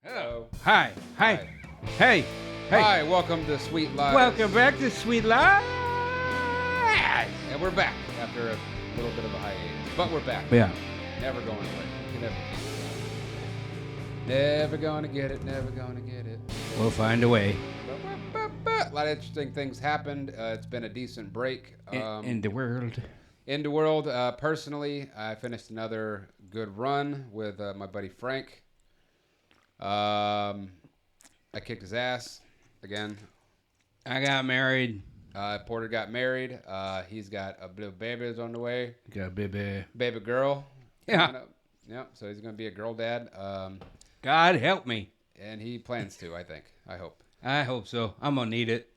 Hello. Hi. Hi. Hey. Hi, welcome to Sweet Lies. Welcome back to Sweet Lies. And we're back after a little bit of a hiatus. But we're back. Yeah. Never going away. You can never get it. Never gonna get it. Never gonna get it. We'll find a way. A lot of interesting things happened. It's been a decent break. In the world. In the world, personally, I finished another good run with my buddy Frank. I kicked his ass again. I got married. Porter got married. He's got a little baby's on the way. Got a Baby girl. Yeah. Yeah. So he's gonna be a girl dad. God help me. And he plans to. I think. I hope. I hope so. I'm gonna need it.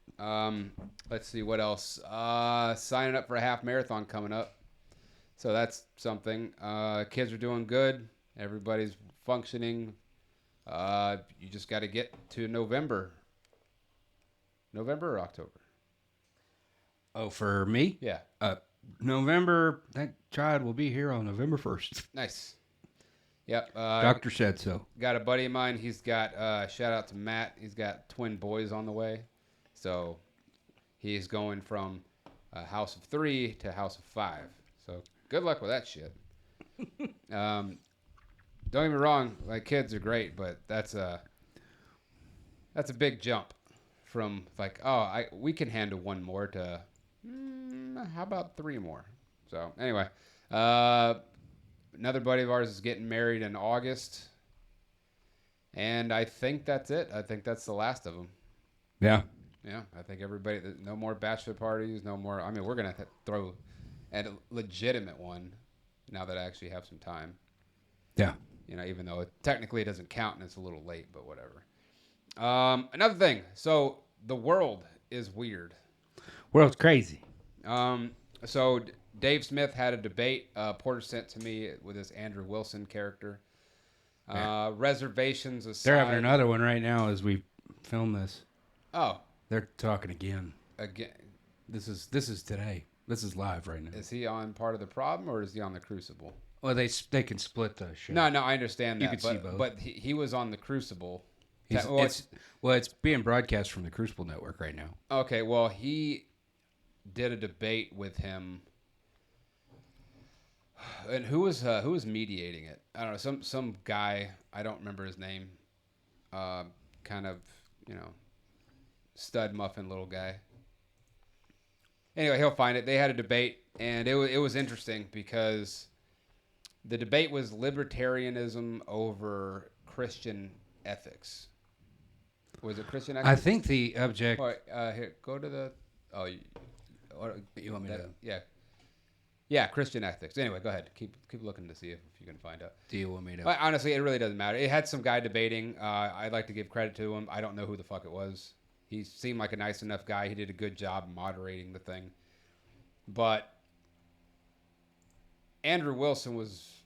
Let's see what else. Signing up for a half marathon coming up. So that's something. Kids are doing good. Everybody's functioning. You just got to get to November. November or October? Oh, for me? Yeah. November. That child will be here on November 1st. Nice. Yep. Doctor said so. Got a buddy of mine. He's got, shout out to Matt. He's got twin boys on the way. So he's going from a house of 3 to a house of 5. So good luck with that shit. Don't get me wrong, like kids are great, but that's a big jump from like, we can handle one more to how about 3 more? So anyway, another buddy of ours is getting married in August, and I think that's it. I think that's the last of them. Yeah. Yeah, I think everybody. No more bachelor parties. No more. I mean, we're gonna throw a legitimate one now that I actually have some time. Yeah. You know, even though technically it doesn't count and it's a little late, but whatever. Another thing. So the world is weird. World's crazy. So Dave Smith had a debate. Porter sent to me with this Andrew Wilson character. Yeah. Reservations aside. They're having another one right now as we film this. Oh. They're talking again. Again. This is today. This is live right now. Is he on part of the problem or is he on the Crucible? Well, they can split the show. No, I understand that. You could see both. But he was on the Crucible. It's being broadcast from the Crucible Network right now. Okay, well, he did a debate with him. And who was mediating it? I don't know, some guy, I don't remember his name. Kind of, stud muffin little guy. Anyway, he'll find it. They had a debate, and it was interesting because the debate was libertarianism over Christian ethics. Was it Christian ethics? I think the object. All right, here, go to the. Oh, you want me to? Yeah. Yeah, Christian ethics. Anyway, go ahead. Keep looking to see if you can find out. Do you want me to? But honestly, it really doesn't matter. It had some guy debating. I'd like to give credit to him. I don't know who the fuck it was. He seemed like a nice enough guy. He did a good job moderating the thing. But Andrew Wilson was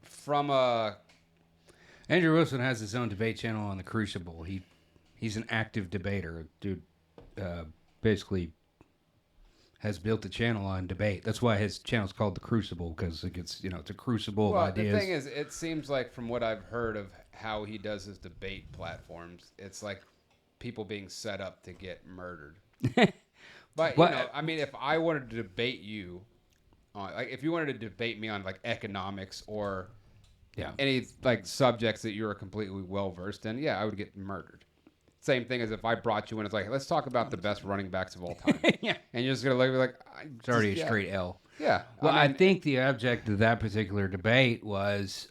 from a... Andrew Wilson has his own debate channel on the Crucible. He's an active debater. Dude basically has built a channel on debate. That's why his channel's called the Crucible, because it's a crucible of ideas. The thing is, it seems like from what I've heard of how he does his debate platforms, it's like people being set up to get murdered. But I mean, if I wanted to debate you on, like, if you wanted to debate me on like economics or any like subjects that you're completely well versed in, I would get murdered. Same thing as if I brought you in. It's like, let's talk about the best running backs of all time. Yeah, and you're just gonna look at me like, it's already a straight L. Yeah. Well, I think the object of that particular debate was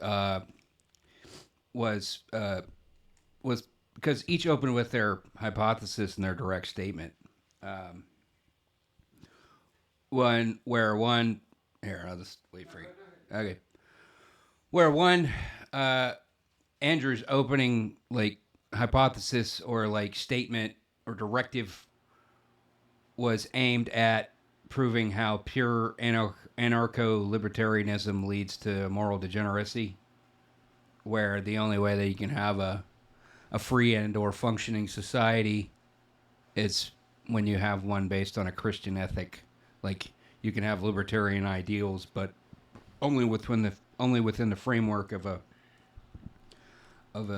because each opened with their hypothesis and their direct statement. Here, I'll just wait for you. Okay. Where one, Andrew's opening like hypothesis or like statement or directive was aimed at proving how pure anarcho-libertarianism leads to moral degeneracy, where the only way that you can have a free and or functioning society is when you have one based on a Christian ethic. Like, you can have libertarian ideals, but only within the framework of of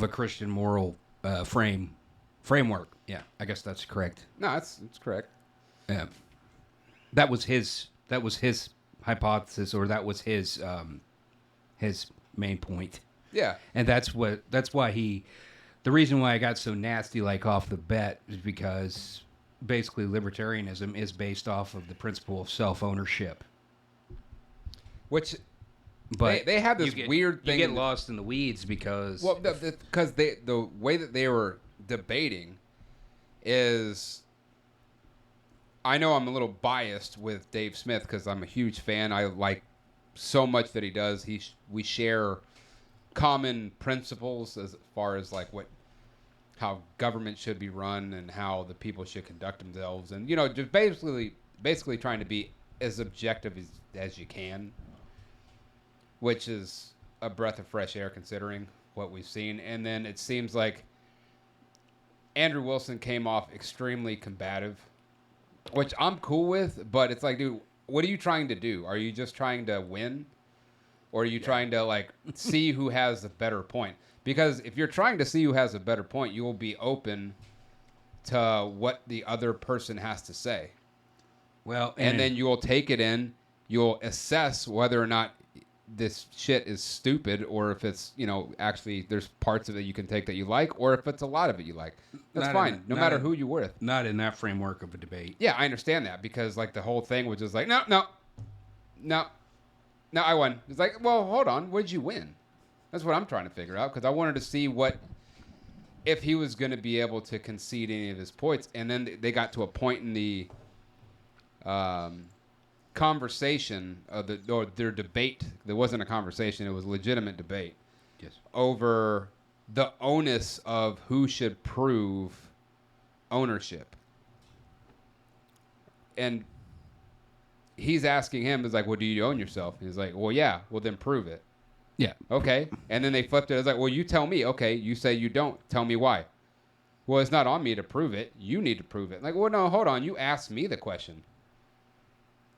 a Christian moral framework. Yeah, I guess that's correct. No, it's correct. Yeah, that was his hypothesis, or that was his main point. Yeah. And that's why the reason why I got so nasty like off the bat is because basically libertarianism is based off of the principle of self-ownership. Which But they have this weird thing. You get lost in the weeds because because the way that they were debating is, I know I'm a little biased with Dave Smith because I'm a huge fan. I like so much that he does. We share common principles as far as like how government should be run and how the people should conduct themselves, and just basically trying to be as objective as you can, which is a breath of fresh air considering what we've seen. And then it seems like Andrew Wilson came off extremely combative, which I'm cool with, but it's like, dude, what are you trying to do? Are you just trying to win? Or are you trying to like see who has the better point? Because if you're trying to see who has a better point, you will be open to what the other person has to say. Well, and then you will take it in, you'll assess whether or not this shit is stupid, or if it's, actually there's parts of it you can take that you like, or if it's a lot of it you like. That's fine, no matter who you're with. Not in that framework of a debate. Yeah, I understand that, because like the whole thing was just like, no, I won. It's like, well, hold on, what did you win? That's what I'm trying to figure out, because I wanted to see if he was going to be able to concede any of his points. And then they got to a point in the conversation or their debate. There wasn't a conversation; it was a legitimate debate. Yes. Over the onus of who should prove ownership. And he's asking him, is like, well, do you own yourself? And he's like, well, yeah. Well, then prove it. Yeah. Okay. And then they flipped it. It's like, well, you tell me. Okay. You say you don't. Tell me why. Well, it's not on me to prove it. You need to prove it. Like, well, no, hold on. You asked me the question.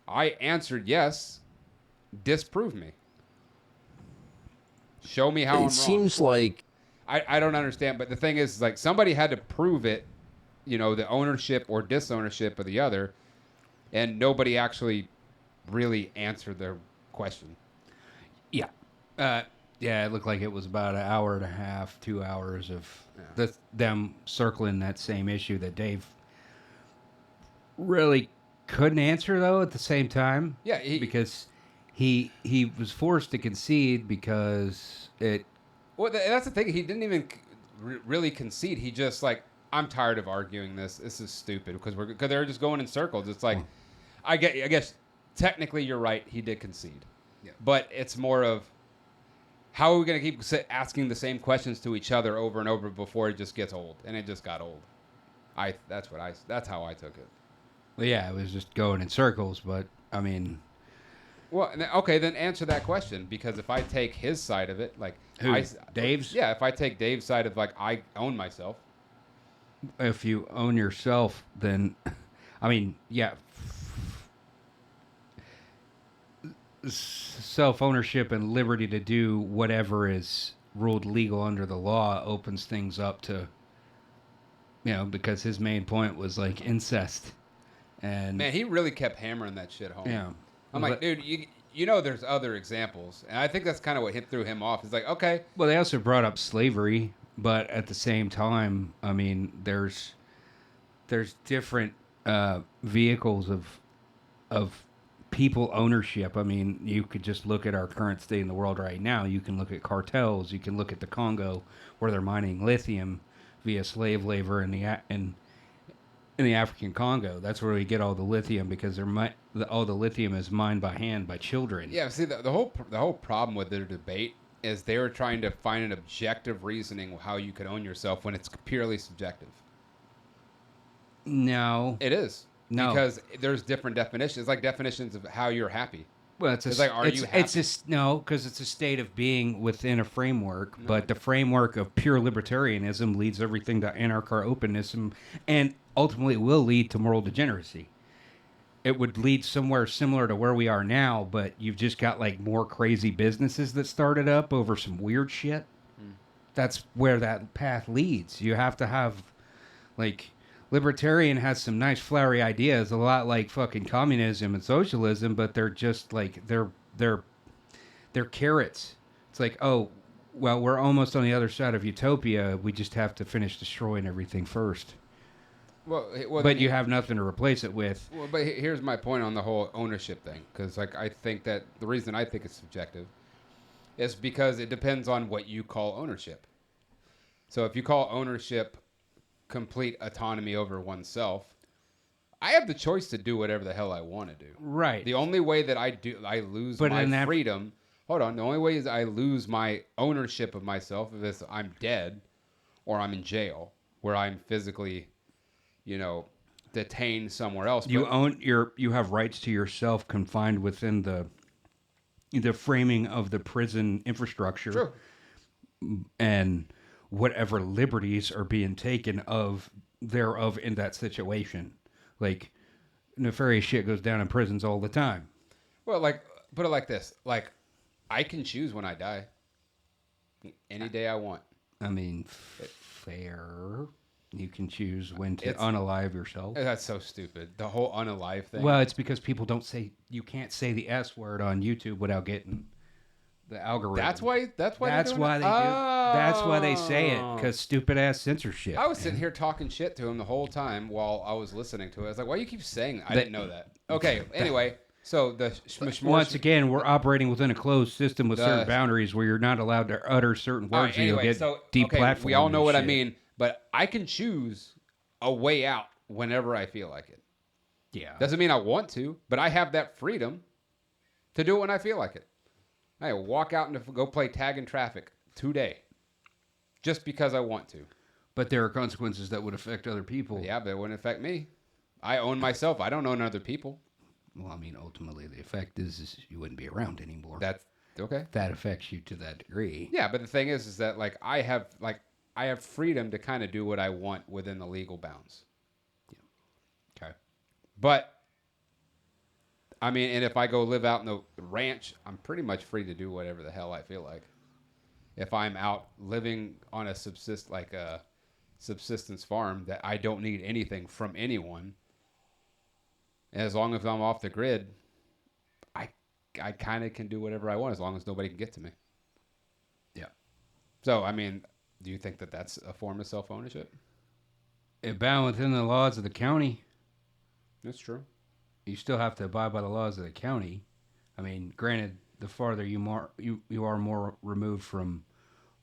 I answered yes. Disprove me. Show me how I'm wrong. It seems like... I don't understand. But the thing is, like, somebody had to prove it, the ownership or disownership of the other. And nobody actually really answered their question. Yeah. Yeah, it looked like it was about an hour and a half, 2 hours of them circling that same issue that Dave really couldn't answer, though, at the same time. Yeah. Because he was forced to concede because it... Well, that's the thing. He didn't even really concede. He just, like, I'm tired of arguing this. This is stupid because they're just going in circles. It's like, I guess technically you're right. He did concede. Yeah. But it's more of, how are we going to keep asking the same questions to each other over and over before it just gets old? And it just got old. That's how I took it. Well, yeah, it was just going in circles, but I mean... Well, okay, then answer that question, because if I take his side of it, like... Dave's? Yeah, if I take Dave's side of, like, I own myself. If you own yourself, then... I mean, yeah... Self-ownership and liberty to do whatever is ruled legal under the law opens things up to, because his main point was like incest. And man, he really kept hammering that shit home. Yeah. I'm like, dude, there's other examples. And I think that's kind of what threw him off. It's like, okay. Well, they also brought up slavery, but at the same time, I mean, there's different vehicles of people ownership. I mean, you could just look at our current state in the world right now. You can look at cartels. You can look at the Congo, where they're mining lithium via slave labor in the African Congo. That's where we get all the lithium, because all the lithium is mined by hand by children. Yeah, see, the whole problem with their debate is they were trying to find an objective reasoning how you could own yourself when it's purely subjective. No, it is. No, because there's different definitions, like definitions of how you're happy. Well, it's like, are you happy? Because it's a state of being within a framework. No. But the framework of pure libertarianism leads everything to anarcho-openness, and ultimately will lead to moral degeneracy. it would lead somewhere similar to where we are now, but you've just got like more crazy businesses that started up over some weird shit. That's where that path leads. You have to have, like, libertarian has some nice flowery ideas, a lot like fucking communism and socialism, but they're just like they're carrots. It's like, oh, well, we're almost on the other side of utopia. We just have to finish destroying everything first. But you have nothing to replace it with. Well, but here's my point on the whole ownership thing, because like I think that the reason I think it's subjective is because it depends on what you call ownership. So if you call ownership complete autonomy over oneself, I have the choice to do whatever the hell I want to do. Right. The only way that I lose my freedom. Hold on. The only way is I lose my ownership of myself if I'm dead or I'm in jail where I'm physically, detained somewhere else. You have rights to yourself confined within the framing of the prison infrastructure. True. And whatever liberties are being taken thereof in that situation. Like, nefarious shit goes down in prisons all the time. Well, like, put it like this. Like, I can choose when I die. Any day I want. I mean, fair. You can choose when to unalive yourself. That's so stupid. The whole unalive thing. Well, it's because people you can't say the S word on YouTube without getting the algorithm. That's why That's why they say it, because stupid ass censorship. I was sitting here talking shit to him the whole time while I was listening to it. I was like, why do you keep saying that? I didn't know that. Okay, anyway, so once again, we're operating within a closed system with certain boundaries where you're not allowed to utter certain words or you'll get deplatformed. We all know what I mean, but I can choose a way out whenever I feel like it. Yeah. Doesn't mean I want to, but I have that freedom to do it when I feel like it. I walk out and go play tag in traffic today just because I want to. But there are consequences that would affect other people. Yeah, but it wouldn't affect me. I own myself. I don't own other people. Well, I mean, ultimately, the effect is you wouldn't be around anymore. That's okay. That affects you to that degree. Yeah, but the thing is that like I have freedom to kind of do what I want within the legal bounds. Yeah. Okay. But I mean, and if I go live out in the ranch, I'm pretty much free to do whatever the hell I feel like. If I'm out living on a subsistence farm that I don't need anything from anyone, and as long as I'm off the grid, I kind of can do whatever I want as long as nobody can get to me. Yeah. So, I mean, do you think that that's a form of self-ownership? It bound within the laws of the county. That's true. You still have to abide by the laws of the county. I mean, granted, the farther you are more removed from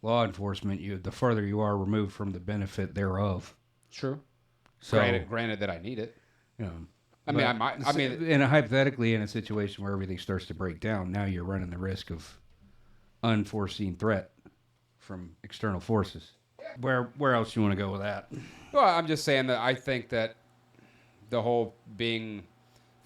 law enforcement, the farther you are removed from the benefit thereof. True. So, granted that I need it. You know, I mean, hypothetically, in a situation where everything starts to break down, now you're running the risk of unforeseen threat from external forces. Where else you want to go with that? Well, I'm just saying that I think that the whole being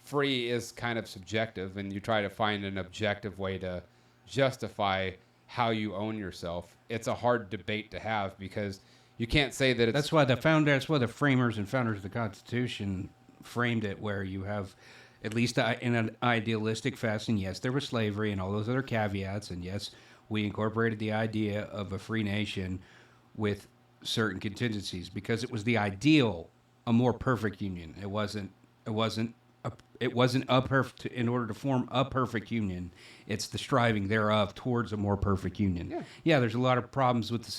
free is kind of subjective, and you try to find an objective way to justify how you own yourself. It's a hard debate to have because you can't say that it's... That's why the framers and founders of the Constitution framed it where you have, at least in an idealistic fashion, yes, there was slavery and all those other caveats, and yes, we incorporated the idea of a free nation with certain contingencies because it was the ideal, a more perfect union. It wasn't a perfect. In order to form a perfect union, it's the striving thereof towards a more perfect union. Yeah, there's a lot of problems with the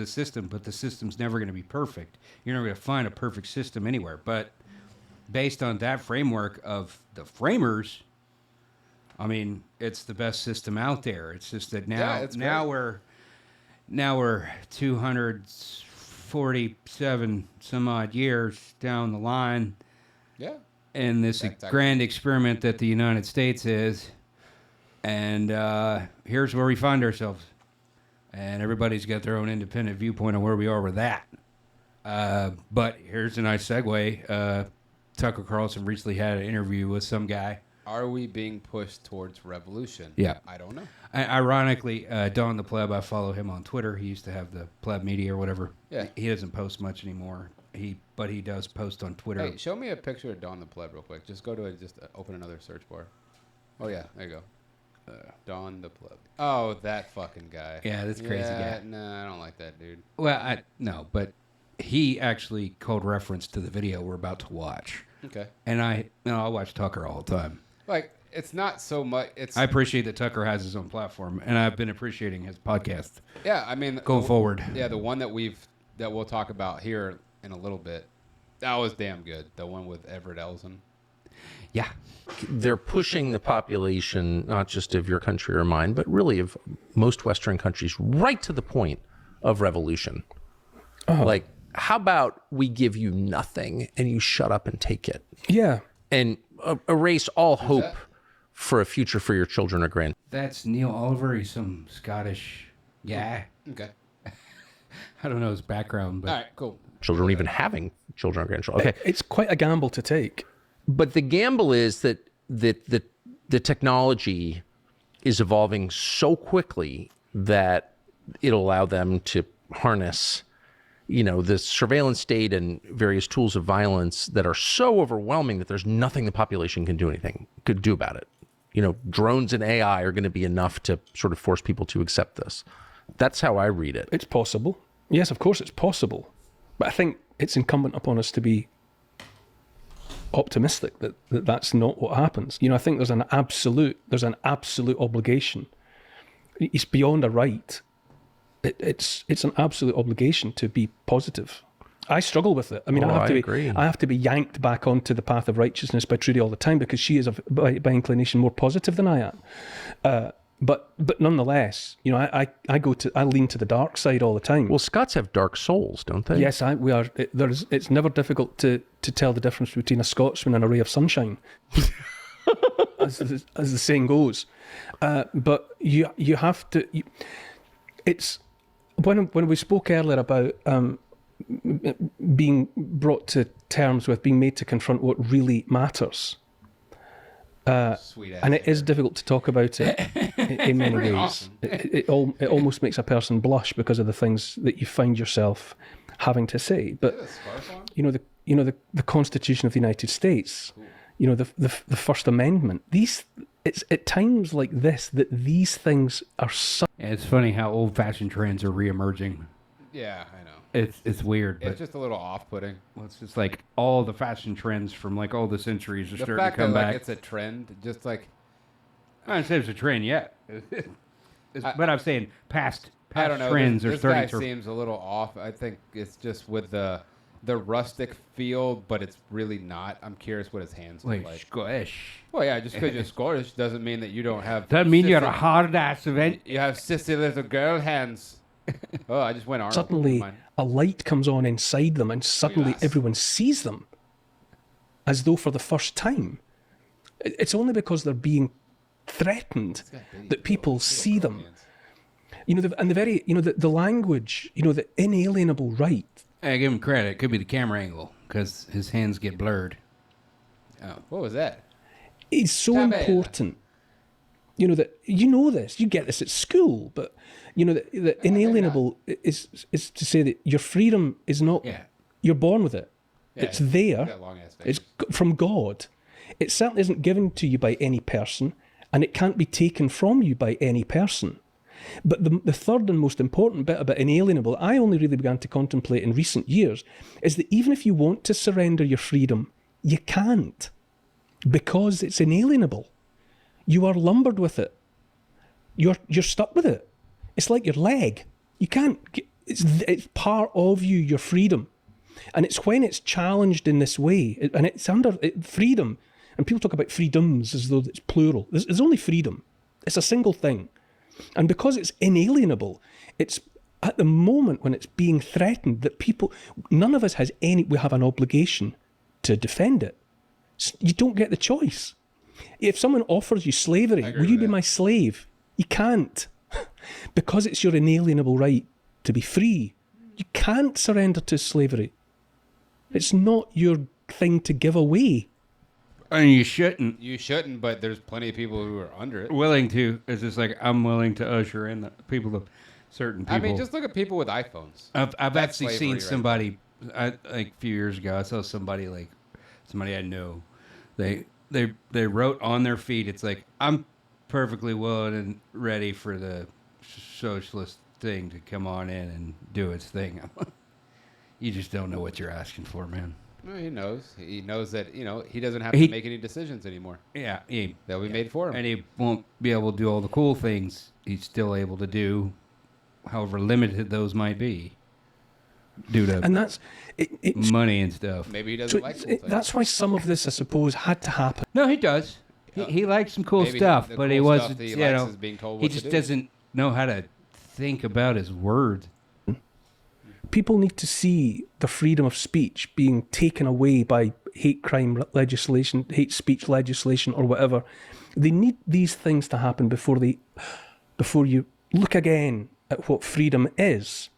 system, but the system's never going to be perfect. You're never going to find a perfect system anywhere. But based on that framework of the framers, I mean, it's the best system out there. It's just that now we're 247 some odd years down the line. Yeah. In this grand experiment that the United States is. And here's where we find ourselves. And everybody's got their own independent viewpoint on where we are with that. But here's a nice segue. Tucker Carlson recently had an interview with some guy. Are we being pushed towards revolution? Yeah. I don't know. Ironically, Don the Pleb, I follow him on Twitter. He used to have the Pleb Media or whatever. Yeah. He doesn't post much anymore. but he does post on Twitter. Hey, show me a picture of Dawn the Pleb real quick. Just go to it. Just open another search bar. Oh yeah, there you go. Dawn the Pleb. Oh, that fucking guy. Yeah, this crazy guy. Nah, I don't like that dude. Well, no, but he actually called reference to the video we're about to watch. Okay. And I watch Tucker all the time. Like, it's not so much. I appreciate that Tucker has his own platform, and I've been appreciating his podcast. Yeah, I mean, going forward. Yeah, the one that we'll talk about here in a little bit. That was damn good. The one with Everett Ellison. Yeah. They're pushing the population, not just of your country or mine, but really of most Western countries, right to the point of revolution. Oh. Like, how about we give you nothing and you shut up and take it? Yeah. And erase all hope for a future for your children or grand. That's Neil Oliver. He's some Scottish guy. Okay. I don't know his background, but all right, cool. Children even having children or grandchildren. Okay. It's quite a gamble to take. But the gamble is that the technology is evolving so quickly that it'll allow them to harness, the surveillance state and various tools of violence that are so overwhelming that there's nothing the population could do about it. Drones and AI are going to be enough to sort of force people to accept this. That's how I read it. It's possible. Yes, of course it's possible. But I think it's incumbent upon us to be optimistic that that's not what happens. I think there's an absolute obligation. It's beyond a right. It's an absolute obligation to be positive. I struggle with it. I mean, I have to be yanked back onto the path of righteousness by Trudy all the time because she is by inclination more positive than I am. But nonetheless, I lean to the dark side all the time. Well, Scots have dark souls, don't they? Yes, we are. It's never difficult to tell the difference between a Scotsman and a ray of sunshine, as the saying goes. But you have to. It's when we spoke earlier about being brought to terms with being made to confront what really matters. And it is difficult to talk about it in many ways. Awesome. It almost makes a person blush because of the things that you find yourself having to say. But the Constitution of the United States, cool. The First Amendment. It's at times like this that these things are. It's funny how old-fashioned trends are reemerging. Yeah, I know. It's weird. It's just a little off-putting. Well, it's just like all the fashion trends from like all the centuries are starting to fact come that, back. It's a trend, just like I don't say it's a trend yet, but I'm saying past I don't know. trends this are starting guy to. seems a little off. I think it's just with the rustic feel, but it's really not. I'm curious what his hands look like. Scottish. Well, yeah, just because you're Scottish doesn't mean that you don't have. Doesn't mean you're a hard ass event. You have sissy little girl hands. Oh, I just went Arnold. Suddenly, a light comes on inside them, and suddenly everyone sees them, as though for the first time. It's only because they're being threatened that people see them. The language, the inalienable right. I give him credit. It could be the camera angle because his hands get blurred. Oh, what was that? It's so important. That this. You get this at school, but the inalienable is to say that your freedom is not. Yeah. You're born with it. Yeah, it's there. It's from God. It certainly isn't given to you by any person, and it can't be taken from you by any person. But the third and most important bit about inalienable, I only really began to contemplate in recent years, is that even if you want to surrender your freedom, you can't, because it's inalienable. You are lumbered with it. You're stuck with it. It's like your leg. You can't. It's part of you, your freedom, and it's when it's challenged in this way, and it's under freedom. And people talk about freedoms as though it's plural. There's only freedom. It's a single thing. And because it's inalienable, it's at the moment when it's being threatened that none of us we have an obligation to defend it. You don't get the choice. If someone offers you slavery, will you be my slave? You can't. Because it's your inalienable right to be free. You can't surrender to slavery. It's not your thing to give away. And you shouldn't. You shouldn't, but there's plenty of people who are under it. Willing to. It's just like I'm willing to usher in certain people. I mean, just look at people with iPhones. I've actually seen somebody like a few years ago, I saw somebody I know. They wrote on their feet. It's like, I'm perfectly willing and ready for the socialist thing to come on in and do its thing. You just don't know what you're asking for, man. Well, he knows. He knows that he doesn't have to make any decisions anymore. Yeah, They'll be made for him, and he won't be able to do all the cool things he's still able to do, however limited those might be, due to And that's money and stuff. Maybe he doesn't like cool things. That's why some of this, I suppose, had to happen. No, he does. He likes some cool Maybe stuff, the but cool he stuff wasn't. that he You likes know, is being told he what to just do. doesn't know how to think about his words. People need to see the freedom of speech being taken away by hate crime legislation, hate speech legislation, or whatever. They need these things to happen before you look again at what freedom is,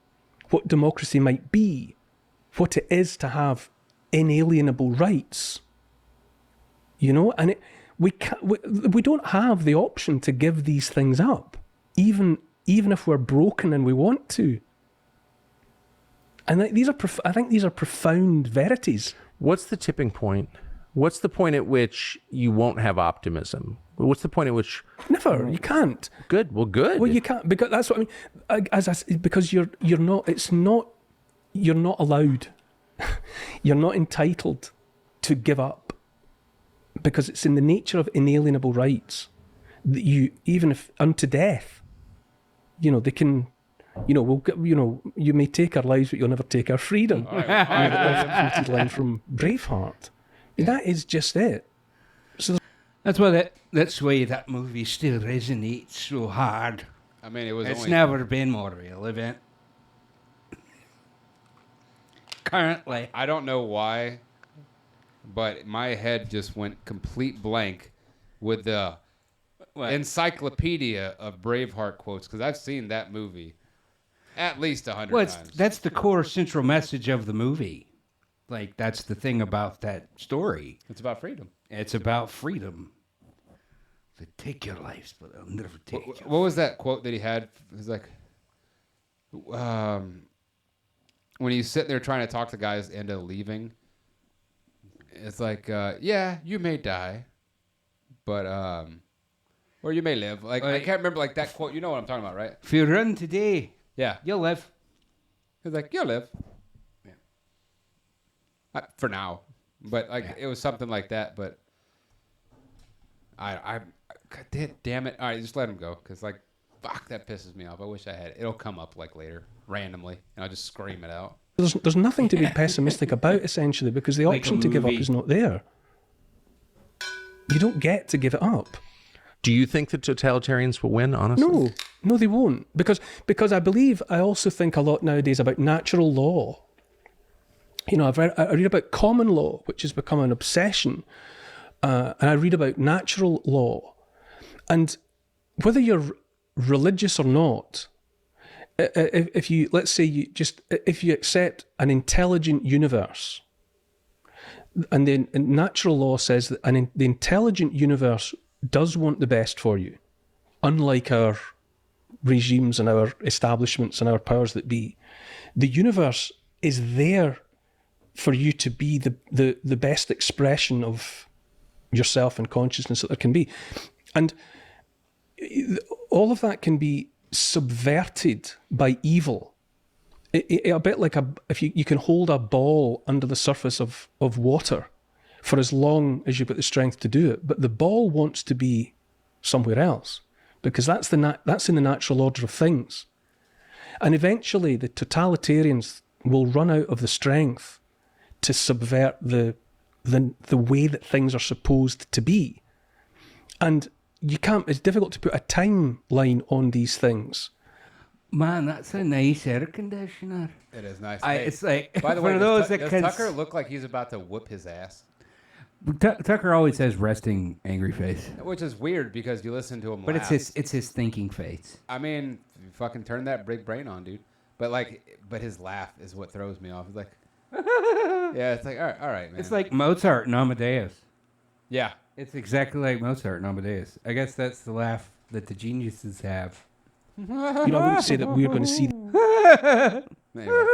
what democracy might be, what it is to have inalienable rights. And we don't have the option to give these things up, even if we're broken and we want to. And I think these are profound verities. What's the tipping point? What's the point at which you won't have optimism? What's the point at which... Never. You can't. Good. Well, good. Well, you can't, because that's what I mean. Because you're not. It's not. You're not allowed. You're not entitled to give up, because it's in the nature of inalienable rights that even if unto death, they can. You may take our lives, but you'll never take our freedom. All right. The quoted line from Braveheart. That is just it. So That's why that movie still resonates so hard. I mean, it was. It's only, never been more relevant. Currently. I don't know why, but my head just went complete blank with the encyclopedia of Braveheart quotes, because I've seen that movie at least 100 times. That's the core central message of the movie. Like, that's the thing about that story. It's about freedom. It's about freedom. They take your lives, but they'll never take you. What was that quote that he had? It was like, when he's sitting there trying to talk to guys and leaving, it's like, yeah, you may die, but or you may live. Like, I can't remember like that quote. You know what I'm talking about, right? If you run today, Yeah. you'll live. He's like, you'll live. Yeah. For now. But like it was something like that. But I damn it. All right, just let him go, because like, fuck, that pisses me off. I wish I had it. It'll come up like later randomly, and I'll just scream it out. there's nothing to be pessimistic about, essentially, because the option to give up is not there. You don't get to give it up. Do you think the totalitarians will win, honestly? No, they won't. Because I also think a lot nowadays about natural law. I read about common law, which has become an obsession. And I read about natural law. And whether you're religious or not, if you accept an intelligent universe, and then natural law says that the intelligent universe does want the best for you, unlike our regimes and our establishments and our powers that be. The universe is there for you to be the best expression of yourself and consciousness that there can be. And all of that can be subverted by evil. A bit like if you can hold a ball under the surface of water for as long as you've got the strength to do it, but the ball wants to be somewhere else, because that's in the natural order of things. And eventually the totalitarians will run out of the strength to subvert the way that things are supposed to be. And it's difficult to put a timeline on these things. Man, that's a nice air conditioner. It is nice. It's like, by the for way, those does that can... Tucker look like he's about to whoop his ass? Tucker always has resting angry face. Which is weird, because you listen to him But laugh. it's his thinking face. I mean, you fucking turn that big brain on, dude. But his laugh is what throws me off. It's like, yeah, it's like, all right, man. It's like Mozart and Amadeus. Yeah. It's exactly like Mozart and Amadeus. I guess that's the laugh that the geniuses have. I wouldn't say that we're going to see Anyway,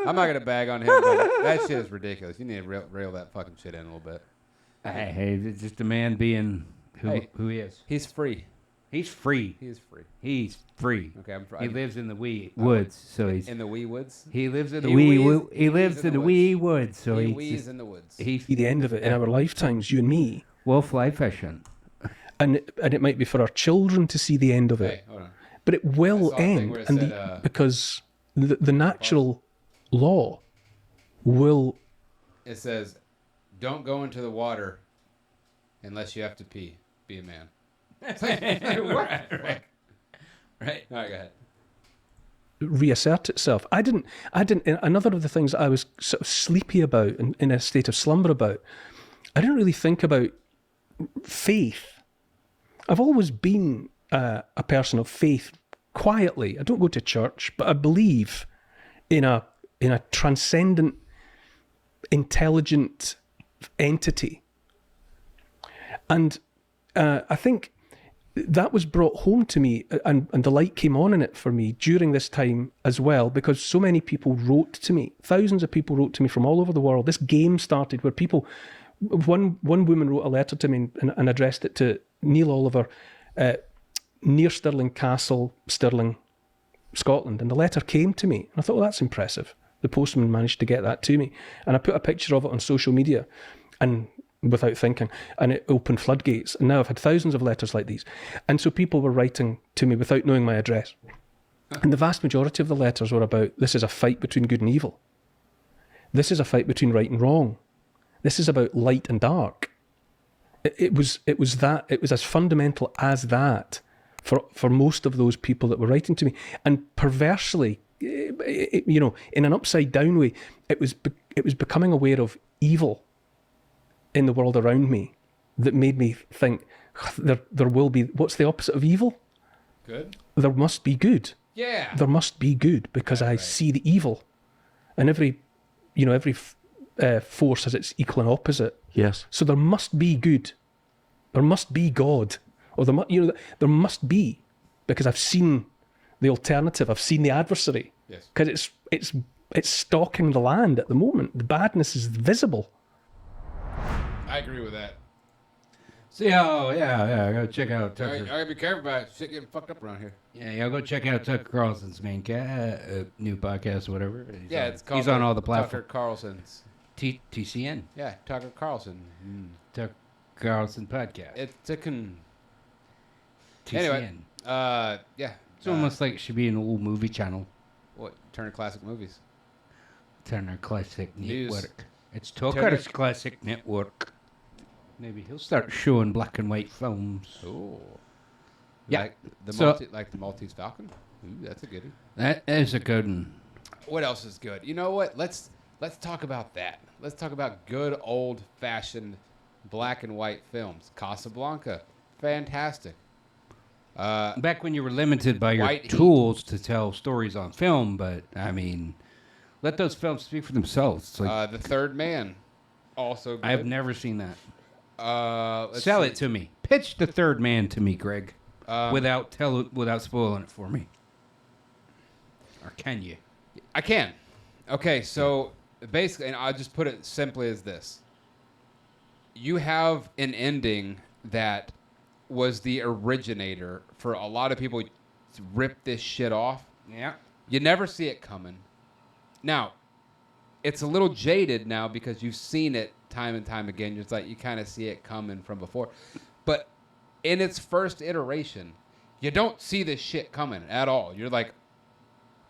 I'm not gonna bag on him, but that shit is ridiculous. You need to reel that fucking shit in a little bit. Hey, it's just a man being who he is. He's free. He's free. He is free. He's free. Okay, He lives in the wee woods, so he's in the wee woods. he lives in the He wee wees- he lives in the wee woods, so He he's wees just, in the woods. he's Be the end of it in our lifetimes, you and me. we'll fly fishing. And it might be for our children to see the end of it. Hey, hold on. But it I will saw a thing end, where it and said, because the natural law will. It says, "Don't go into the water unless you have to pee. Be a man." Right. Right. All right, go ahead. Reassert itself. I didn't. Another of the things I was sort of sleepy about and in a state of slumber about, I didn't really think about faith. I've always been a person of faith quietly. I don't go to church, but I believe in a transcendent, intelligent entity. And I think that was brought home to me, and the light came on in it for me during this time as well, because so many people wrote to me. Thousands of people wrote to me from all over the world. This game started where people, one woman wrote a letter to me and addressed it to Neil Oliver, near Stirling Castle, Stirling, Scotland. And the letter came to me. And I thought, well, that's impressive. The postman managed to get that to me. And I put a picture of it on social media, and without thinking, and it opened floodgates. And now I've had thousands of letters like these. And so people were writing to me without knowing my address. And the vast majority of the letters were about, this is a fight between good and evil. This is a fight between right and wrong. This is about light and dark. It was as fundamental as that for most of those people that were writing to me. And perversely, in an upside down way, it was becoming aware of evil in the world around me that made me think there will be, what's the opposite of evil? Good. There must be good. Yeah. There must be good, because I see the evil, and every force has its equal and opposite. Yes. So there must be good. There must be God, or there must be, because I've seen the alternative. I've seen the adversary. Yes. Because it's stalking the land at the moment. The badness is visible. I agree with that. So yeah, go check out I Tucker. gotta be careful about shit getting fucked up around here. Yeah, go check out Tucker Carlson's main new podcast, or whatever. It's called. He's on all the Tucker platforms. Carlson's. TCN. Yeah, Tucker Carlson. Tucker Carlson podcast. It's a TCN. Anyway, yeah. It's almost like it should be an old movie channel. What? Turner Classic Movies. Turner Classic News. Network. It's Tucker's Classic Network. Maybe he'll start showing black and white films. Oh. Yeah. Like the Maltese Falcon. Ooh, that's a good one. That is a good one. What else is good? You know what? Let's talk about that. Let's talk about good old-fashioned black and white films. Casablanca, fantastic. Back when you were limited by your White Heat. tools to tell stories on film, but I mean, let those films speak for themselves. It's like, The Third Man, also good. I've never seen that. Let's Sell see. it to me. Pitch The Third Man to me, Greg, without spoiling it for me. Or can you? I can. Okay, so basically, and I'll just put it simply as this. You have an ending that was the originator for a lot of people to rip this shit off. Yeah. You never see it coming. Now, it's a little jaded now because you've seen it time and time again. It's like you kind of see it coming from before. But in its first iteration, you don't see this shit coming at all. You're like,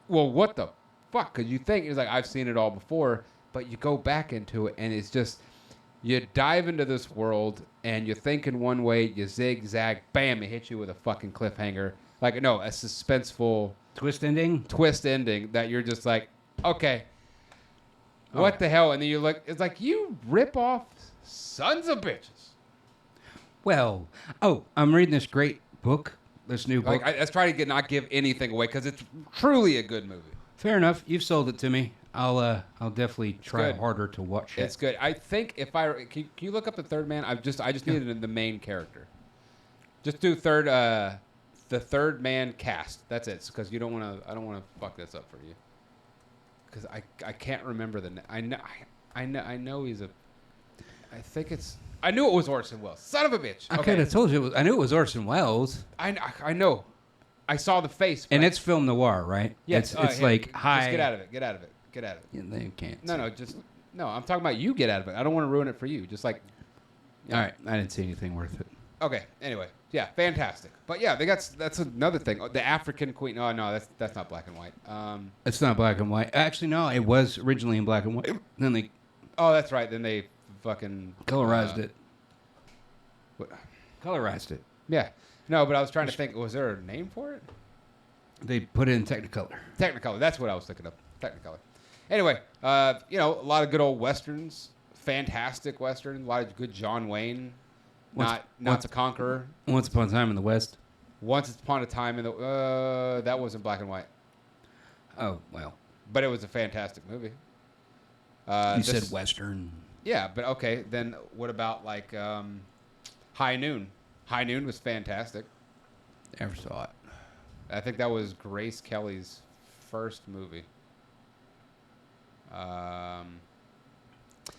well, what the fuck? Because you think, it's like, I've seen it all before. But you go back into it, and it's just, you dive into this world, and you think in one way, you zigzag, bam, it hits you with a fucking cliffhanger. Like, no, a suspenseful Twist ending? twist ending that you're just like, okay, what the hell? And then you look, it's like, you rip off sons of bitches. Well, I'm reading this great book, this new book. Like, let's try to not give anything away because it's truly a good movie. Fair enough. You've sold it to me. I'll definitely try good. harder to watch it. It's good. I think if can you look up The Third Man? I just needed the main character. Just do the Third Man cast. That's it. Because I don't want to fuck this up for you. because I can't remember the name. I know he's a. I think it's. I knew it was Orson Welles. Son of a bitch. I Okay. could have told you. I knew it was Orson Welles. I know. I saw the face. And but it's film noir, right? yes, It's here, like high. Just get out of it. Get out of it. Get out of it. Yeah, they can't. No, just no. I'm talking about you. Get out of it. I don't want to ruin it for you. Just like. All right, I didn't see anything worth it. Okay. Anyway, yeah, fantastic. But yeah, that's another thing. Oh, the African Queen. Oh no, that's not black and white. It's not black and white. Actually, no, it was originally in black and white. Then they Oh, that's right. Then they fucking colorized it. What? Colorized it. Yeah. No, but I was trying to think. Was there a name for it? They put it in Technicolor. Technicolor. That's what I was thinking of. Technicolor. Anyway, a lot of good old westerns. Fantastic western. A lot of good John Wayne. Not the Conqueror. Once Upon a Time in the West. Once Upon a Time in the that wasn't black and white, Oh well. but it was a fantastic movie. You said Western. Yeah, but okay. Then what about like High Noon? High Noon was fantastic. Never saw it. I think that was Grace Kelly's first movie.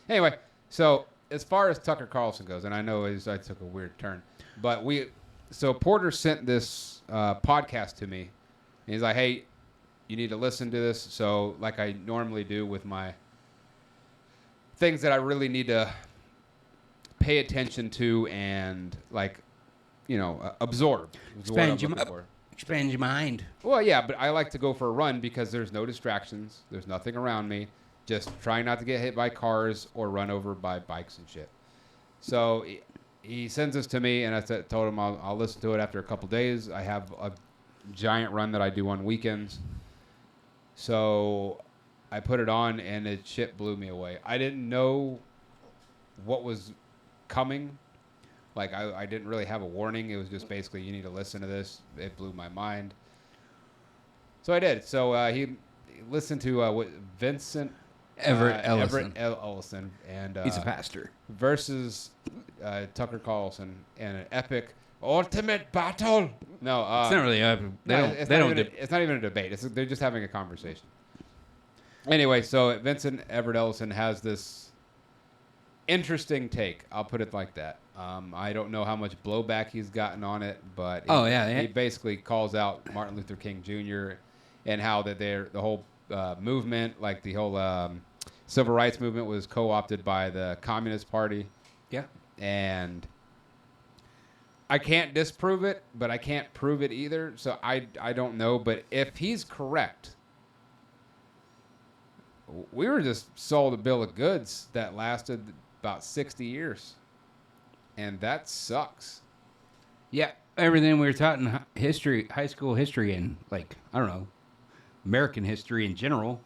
Anyway, so as far as Tucker Carlson goes, and I know I took a weird turn, but Porter sent this podcast to me, and he's like, "Hey, you need to listen to this." So, like I normally do with my things that I really need to pay attention to and absorb. Expand your mind. Well, yeah, but I like to go for a run because there's no distractions. There's nothing around me. Just trying not to get hit by cars or run over by bikes and shit. So he sends this to me, and I told him I'll listen to it after a couple days. I have a giant run that I do on weekends. So I put it on, and shit blew me away. I didn't know what was coming. Like, I didn't really have a warning. It was just basically, you need to listen to this. It blew my mind. So I did. So he listened to Vincent Everett Ellison. Ellison. And, He's a pastor. Versus Tucker Carlson in an epic ultimate battle. No. It's not really epic. It's not even a debate. They're just having a conversation. Anyway, so Vincent Everett Ellison has this interesting take. I'll put it like that. I don't know how much blowback he's gotten on it, but he basically calls out Martin Luther King Jr. and how that the whole movement, like the whole civil rights movement, was co-opted by the Communist Party. Yeah. And I can't disprove it, but I can't prove it either. So I don't know. But if he's correct, we were just sold a bill of goods that lasted about 60 years. And that sucks. Yeah, everything we were taught in history, high school history, and like, I don't know, American history in general,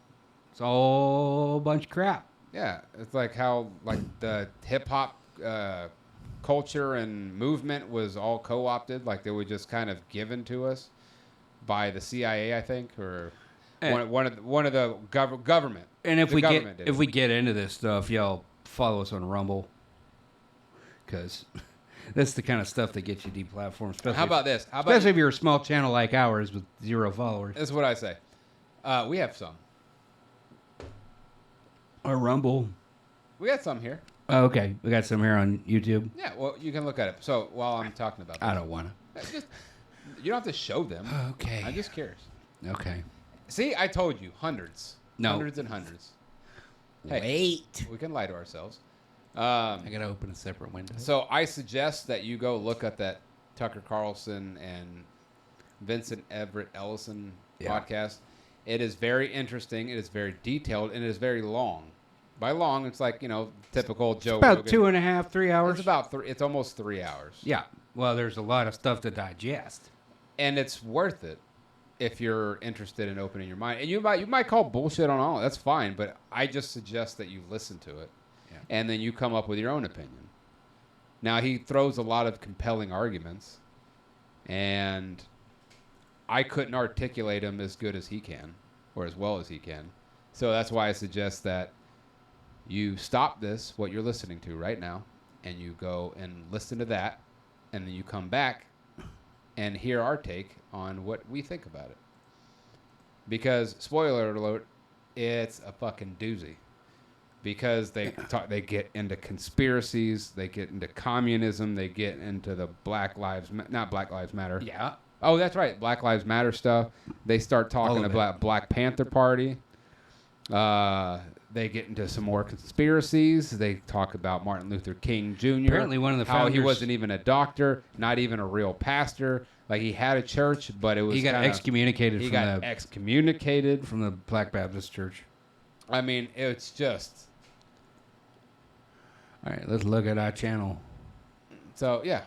it's all a bunch of crap. Yeah, it's like how the hip hop culture and movement was all co-opted, like they were just kind of given to us by the CIA, I think, or one of the government. And if we get into this stuff, y'all follow us on Rumble. Because that's the kind of stuff that gets you deplatformed. How about this? Especially if you're a small channel like ours with 0 followers. That's what I say. We have some. Or Rumble. We got some here. Oh, okay. We got some here on YouTube. Yeah, well, you can look at it. So while I'm talking about this, I don't want to. You don't have to show them. Okay. I'm just curious. Okay. See, I told you. Hundreds. No. Hundreds and hundreds. Hey, wait. We can lie to ourselves. I got to open a separate window. So I suggest that you go look at that Tucker Carlson and Vincent Everett Ellison podcast. It is very interesting. It is very detailed, and it is very long. By long, it's like, typical Joe Rogan. It's about 2.5, 3 hours. It's almost 3 hours. Yeah. Well, there's a lot of stuff to digest. And it's worth it if you're interested in opening your mind. And you might call bullshit on all. That's fine, but I just suggest that you listen to it. And then you come up with your own opinion. Now, he throws a lot of compelling arguments, and I couldn't articulate them as good as he can, or as well as he can. So that's why I suggest that you stop what you're listening to right now, and you go and listen to that, and then you come back and hear our take on what we think about it. Because, spoiler alert, it's a fucking doozy. Because they get into conspiracies, they get into communism, they get into the not Black Lives Matter. Yeah. Oh, that's right, Black Lives Matter stuff. They start talking about Black Panther Party. They get into some more conspiracies. They talk about Martin Luther King Jr. Apparently, one of the how he founders- wasn't even a doctor, not even a real pastor. Like he had a church, but it was He got excommunicated excommunicated from the Black Baptist Church. I mean, it's just. All right, let's look at our channel. So, yeah.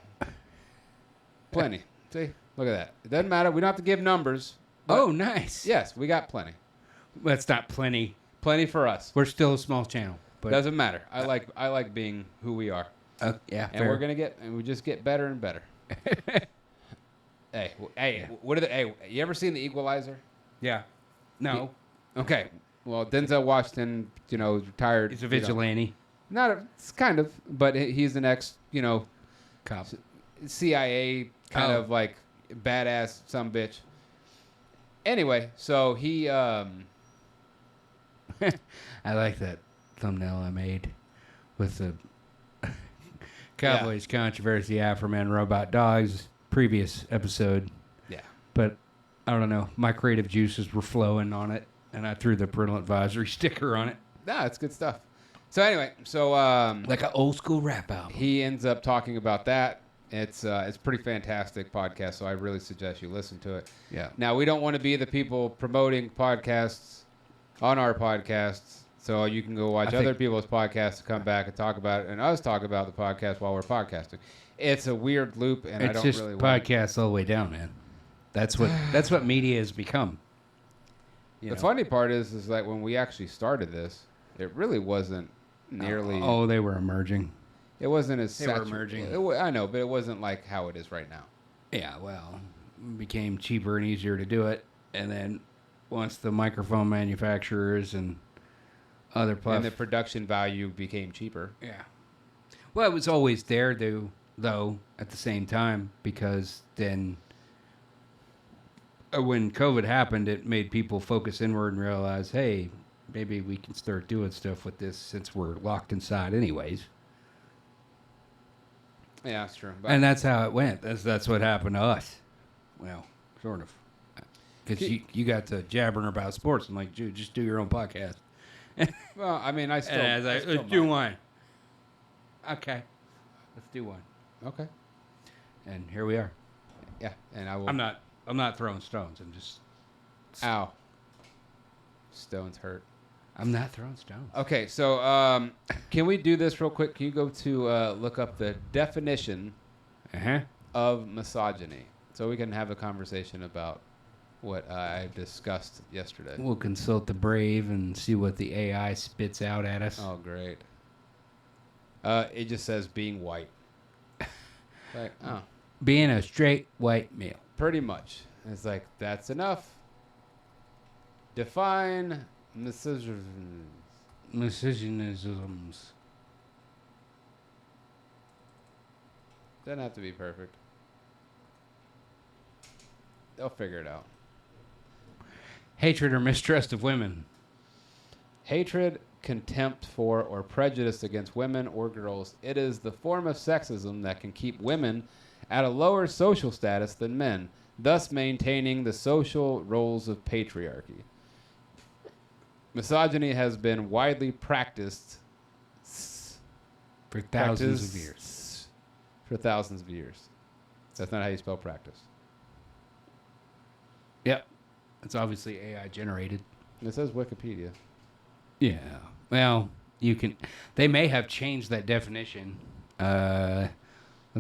Plenty. See? Look at that. It doesn't matter. We don't have to give numbers. Oh, nice. Yes, we got plenty. That's not plenty. Plenty for us. We're still a small channel. But Doesn't matter. I like being who we are. yeah, And we're going to we just get better and better. Hey, you ever seen The Equalizer? Yeah. No. Okay. Well, Denzel Washington, retired. He's a vigilante. It's kind of, but he's an ex, Cop. CIA kind of like badass some bitch. Anyway, so he I like that thumbnail I made with the Cowboys controversy after men robot dogs previous episode. Yeah. But I don't know, my creative juices were flowing on it and I threw the parental advisory sticker on it. Nah, it's good stuff. So anyway, like an old school rap album. He ends up talking about that. It's pretty fantastic podcast, so I really suggest you listen to it. Yeah. Now, we don't want to be the people promoting podcasts on our podcasts, so you can go watch other people's podcasts to come back and talk about it, and us talk about the podcast while we're podcasting. It's a weird loop, and I don't just really podcasts all the way down, man. That's what media has become. The funny part is like when we actually started this, it really wasn't nearly. Oh, they were emerging. It wasn't as. They were emerging. I know, but it wasn't like how it is right now. Yeah, well, it became cheaper and easier to do it, and then once the microphone manufacturers and other and the production value became cheaper. Yeah. Well, it was always there, though, at the same time, because then when COVID happened, it made people focus inward and realize, hey, maybe we can start doing stuff with this since we're locked inside anyways. Yeah, that's true. But And that's how it went. That's what happened to us. Well, sort of. Because you got to jabbering about sports. I'm like, dude, just do your own podcast. well, I mean, I still. And I still let's do might. one. Okay. Let's do one. Okay. And here we are. Yeah, and I will. I'm not throwing stones. I'm just. Ow. Stones hurt. I'm not throwing stones. Okay, so can we do this real quick? Can you go to look up the definition of misogyny so we can have a conversation about what I discussed yesterday? We'll consult the Brave and see what the AI spits out at us. Oh, great. It just says being white. Like, oh, Being a straight white male. pretty much. It's like, that's enough. Define Misogynisms. Doesn't have to be perfect. They'll figure it out. Hatred or mistrust of women. Hatred, contempt for, or prejudice against women or girls. It is the form of sexism that can keep women at a lower social status than men, thus maintaining the social roles of patriarchy. Misogyny has been widely practiced For thousands of years. For thousands of years. That's not how you spell practice. Yep. It's obviously AI generated. It says Wikipedia. Yeah. Well, you can. They may have changed that definition. Let's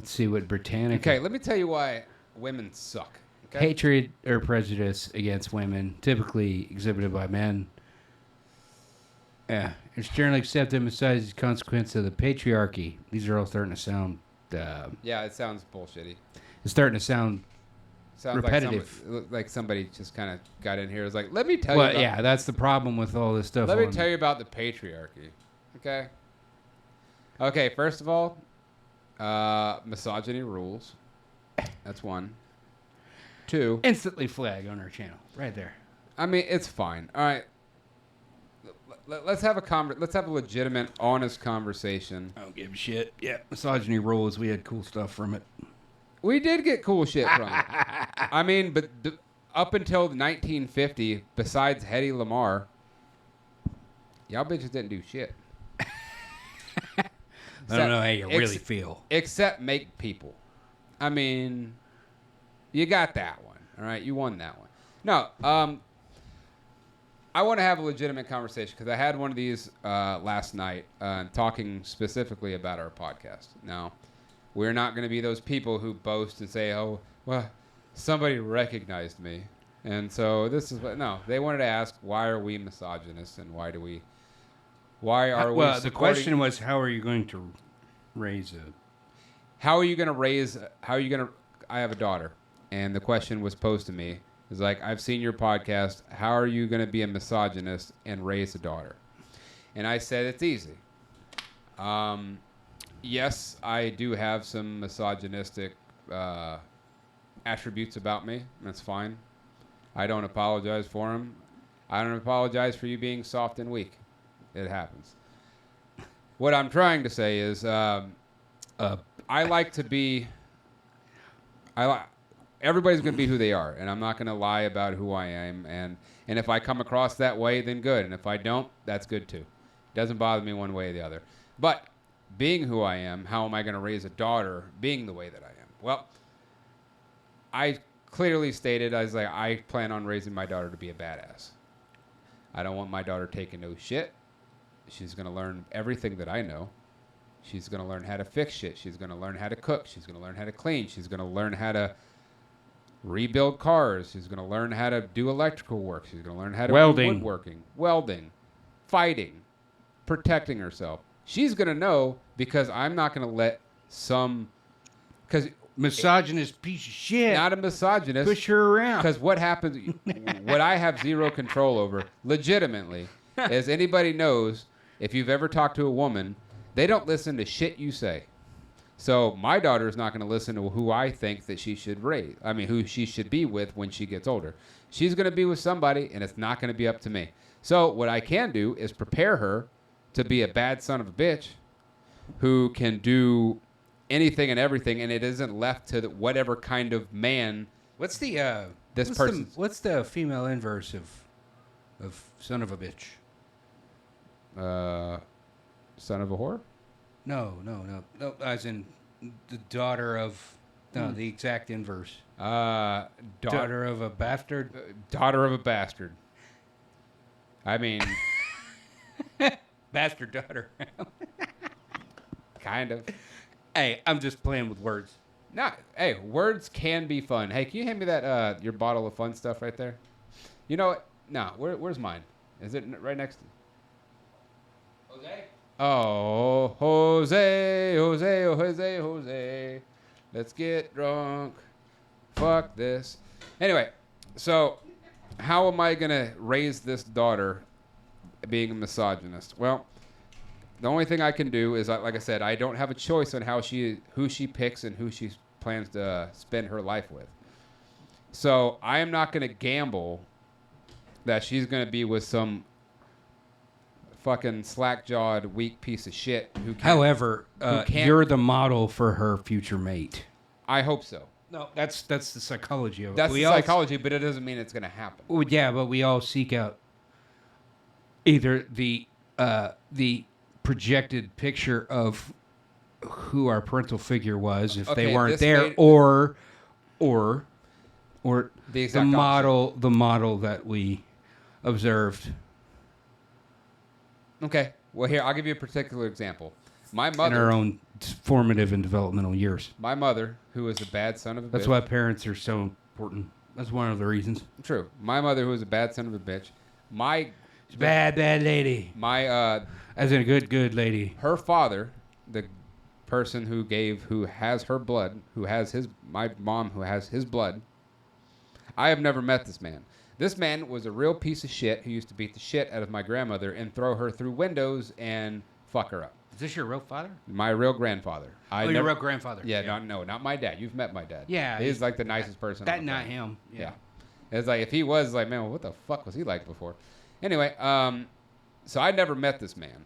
see what Britannica. Okay, let me tell you why women suck. Okay? Hatred or prejudice against women, typically exhibited by men. Yeah, it's generally accepted besides the consequence of the patriarchy. These are all starting to sound. Yeah, it sounds bullshitty. It's starting to sound. Sounds repetitive. Like somebody just kind of got in here. It was like, let me tell you. Well, about, yeah, that's the problem with all this stuff. Let me tell you about the patriarchy. Okay. Okay. First of all, misogyny rules. That's one. Two. Instantly flag on our channel, right there. I mean, it's fine. All right. let's have a legitimate, honest conversation. I don't give a shit. Yeah, misogyny rules. We had cool stuff from it. We did get cool shit from it. I mean, but up until 1950, besides Hedy Lamarr, y'all bitches didn't do shit. I don't know how you really feel. Except make people. I mean, you got that one. All right, you won that one. No, I want to have a legitimate conversation because I had one of these last night talking specifically about our podcast. Now, we're not going to be those people who boast and say, oh, well, somebody recognized me. And so this is what, no, they wanted to ask, why are we misogynists and why are we Well, the question was, how are you going to raise a... I have a daughter. And the question was posed to me. It's like, I've seen your podcast. How are you going to be a misogynist and raise a daughter? And I said, it's easy. Yes, I do have some misogynistic attributes about me. That's fine. I don't apologize for them. I don't apologize for you being soft and weak. It happens. What I'm trying to say is I like to be... Everybody's going to be who they are, and I'm not going to lie about who I am. And if I come across that way, then good. And if I don't, that's good too. It doesn't bother me one way or the other. But being who I am, how am I going to raise a daughter being the way that I am? Well, I clearly stated, I was like, I plan on raising my daughter to be a badass. I don't want my daughter taking no shit. She's going to learn everything that I know. She's going to learn how to fix shit. She's going to learn how to cook. She's going to learn how to clean. She's going to learn how to rebuild cars. She's going to learn how to do electrical work. She's going to learn how to do woodworking, welding, fighting, protecting herself. She's going to know because I'm not going to let because misogynist piece of shit. Not a misogynist. Push her around. Because what happens, what I have zero control over, legitimately, as anybody knows, if you've ever talked to a woman, they don't listen to shit you say. So my daughter is not going to listen to who I think that she should raise. I mean, who she should be with when she gets older. She's going to be with somebody, and it's not going to be up to me. So what I can do is prepare her to be a bad son of a bitch who can do anything and everything, and it isn't left to whatever kind of man What's the female inverse of son of a bitch? Son of a whore? No. As in the daughter of... No, the exact inverse. Daughter of a bastard? Daughter of a bastard. I mean... Bastard daughter. Kind of. Hey, I'm just playing with words. No, hey, words can be fun. Hey, can you hand me that your bottle of fun stuff right there? You know what? No, where's mine? Is it right next to... Jose? Oh, Jose. Let's get drunk. Fuck this. Anyway, so how am I going to raise this daughter being a misogynist? Well, the only thing I can do is, like I said, I don't have a choice on who she picks and who she plans to spend her life with. So I am not going to gamble that she's going to be with some fucking slack-jawed, weak piece of shit who can't... However, you're the model for her future mate. I hope so. No, that's the psychology of it. That's the psychology, but it doesn't mean it's going to happen. Well, yeah, but we all seek out either the projected picture of who our parental figure was if they weren't there, or the model that we observed. Okay. Well, here, I'll give you a particular example. My mother... In our own formative and developmental years. My mother, who was a bad son of a bitch... That's why parents are so important. That's one of the reasons. True. My mother, who was a bad son of a bitch... Bad lady. As in a good lady. Her father, the person who has her blood, my mom who has his blood... I have never met this man. This man was a real piece of shit who used to beat the shit out of my grandmother and throw her through windows and fuck her up. Is this your real father? My real grandfather. Your real grandfather. Yeah, no, not my dad. You've met my dad. Yeah. He's like the nicest person. That not him. Yeah. It's like, if he was like, man, what the fuck was he like before? Anyway, So I never met this man.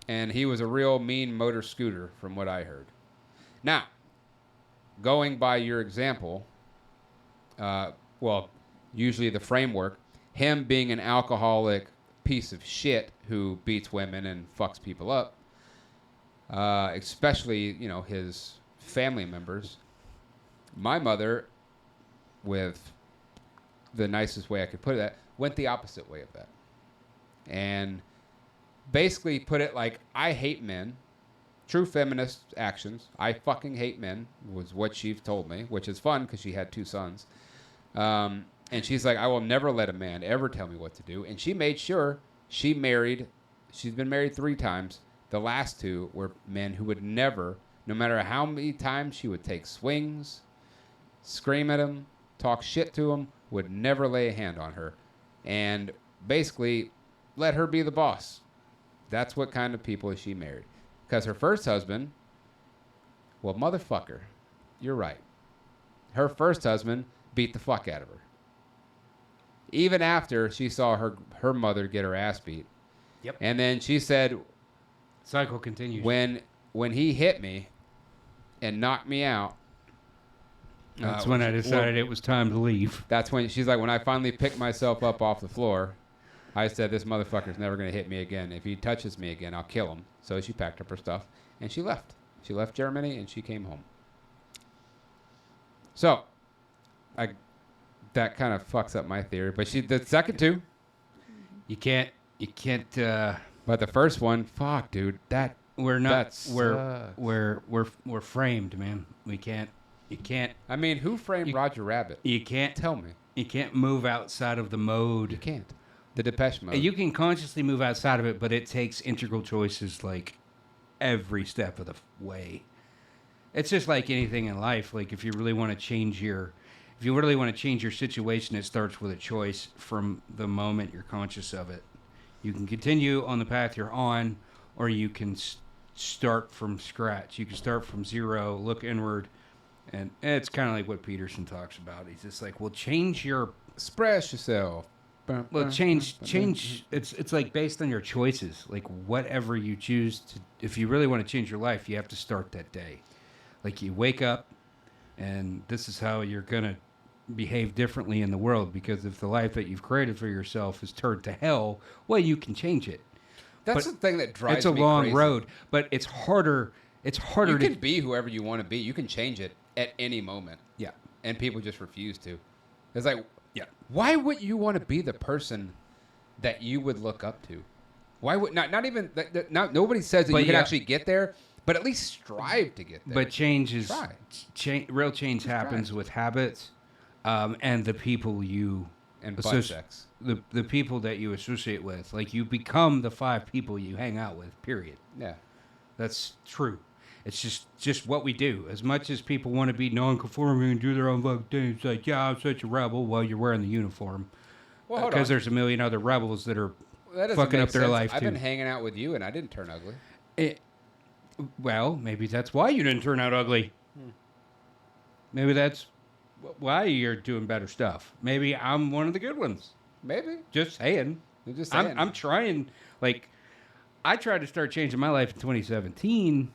And he was a real mean motor scooter from what I heard. Now, going by your example, well, usually the framework, him being an alcoholic piece of shit who beats women and fucks people up, especially, you know, his family members. My mother, with the nicest way I could put it, went the opposite way of that. And basically put it like, I hate men. True feminist actions. I fucking hate men, was what she told me, which is fun because she had 2 sons. And she's like, I will never let a man ever tell me what to do. And she made sure she's been married 3 times. The last 2 were men who would never, no matter how many times she would take swings, scream at him, talk shit to him, would never lay a hand on her. And basically let her be the boss. That's what kind of people she married. Because her first husband, well, motherfucker, you're right. Her first husband beat the fuck out of her. Even after she saw her mother get her ass beat. Yep. And then she said, cycle continues. When he hit me and knocked me out, that's when I decided it was time to leave. That's when she's like, when I finally picked myself up off the floor, I said, this motherfucker's never going to hit me again. If he touches me again, I'll kill him. So she packed up her stuff and she left. She left Germany and she came home. So, that kind of fucks up my theory. But the second 2, you can't. But the first one, fuck, dude, we're framed, man. We can't. You can't. I mean, who framed Roger Rabbit? You can't tell me. You can't move outside of the mode. You can't. The Depeche Mode. You can consciously move outside of it, but it takes integral choices like every step of the way. It's just like anything in life. Like if you really want to change your situation, it starts with a choice from the moment you're conscious of it. You can continue on the path you're on, or you can start from scratch. You can start from 0, look inward, and it's kind of like what Peterson talks about. He's just like, well, express yourself. Well, change. It's like based on your choices. Like whatever you choose to, if you really want to change your life, you have to start that day. Like you wake up, and this is how you're gonna behave differently in the world. Because if the life that you've created for yourself is turned to hell, well, you can change it. That's the thing that drives me crazy. It's a long road, but it's harder. It's harder. You can be whoever you want to be. You can change it at any moment. Yeah, and people just refuse to. It's like. Yeah. Why would you want to be the person that you would look up to? Why would not even nobody says that you can actually get there, but at least strive to get there. But change is real change happens with habits, and the people you butt sex. The people that you associate with. Like you become the 5 people you hang out with. Period. Yeah, that's true. It's just what we do. As much as people want to be non-conforming and do their own fucking thing, it's like, yeah, I'm such a rebel. Well, you're wearing the uniform. Well, because there's a million other rebels that are fucking up their life, too. I've been hanging out with you, and I didn't turn ugly. Well, maybe that's why you didn't turn out ugly. Maybe that's why you're doing better stuff. Maybe I'm one of the good ones. Maybe. Just saying. I'm trying. Like, I tried to start changing my life in 2017...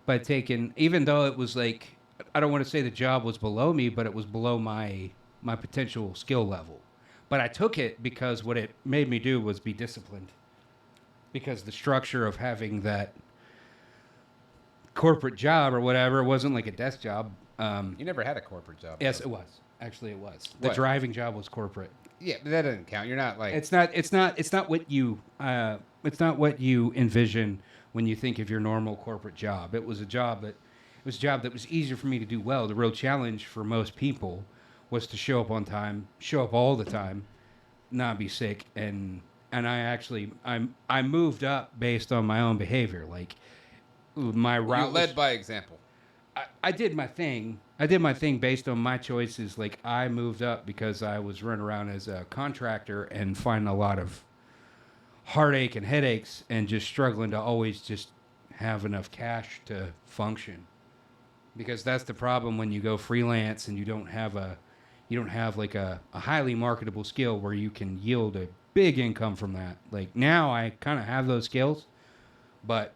by taking, even though it was like, I don't want to say the job was below me, but it was below my potential skill level. But I took it because what it made me do was be disciplined. Because the structure of having that corporate job or whatever wasn't like a desk job. You never had a corporate job. Yes, it was. Actually, it was. The driving job was corporate. Yeah, but that doesn't count. You're not like. It's not what you envision when you think of your normal corporate job. It was a job that was easier for me to do well. The real challenge for most people was to show up on time, show up all the time, not be sick, and I moved up based on my own behavior. Like my route. You led by example. I did my thing. I did my thing based on my choices. Like I moved up because I was running around as a contractor and finding a lot of heartache and headaches and just struggling to always just have enough cash to function. Because that's the problem when you go freelance and you don't have you don't have like a highly marketable skill where you can yield a big income from that. Like now I kind of have those skills, but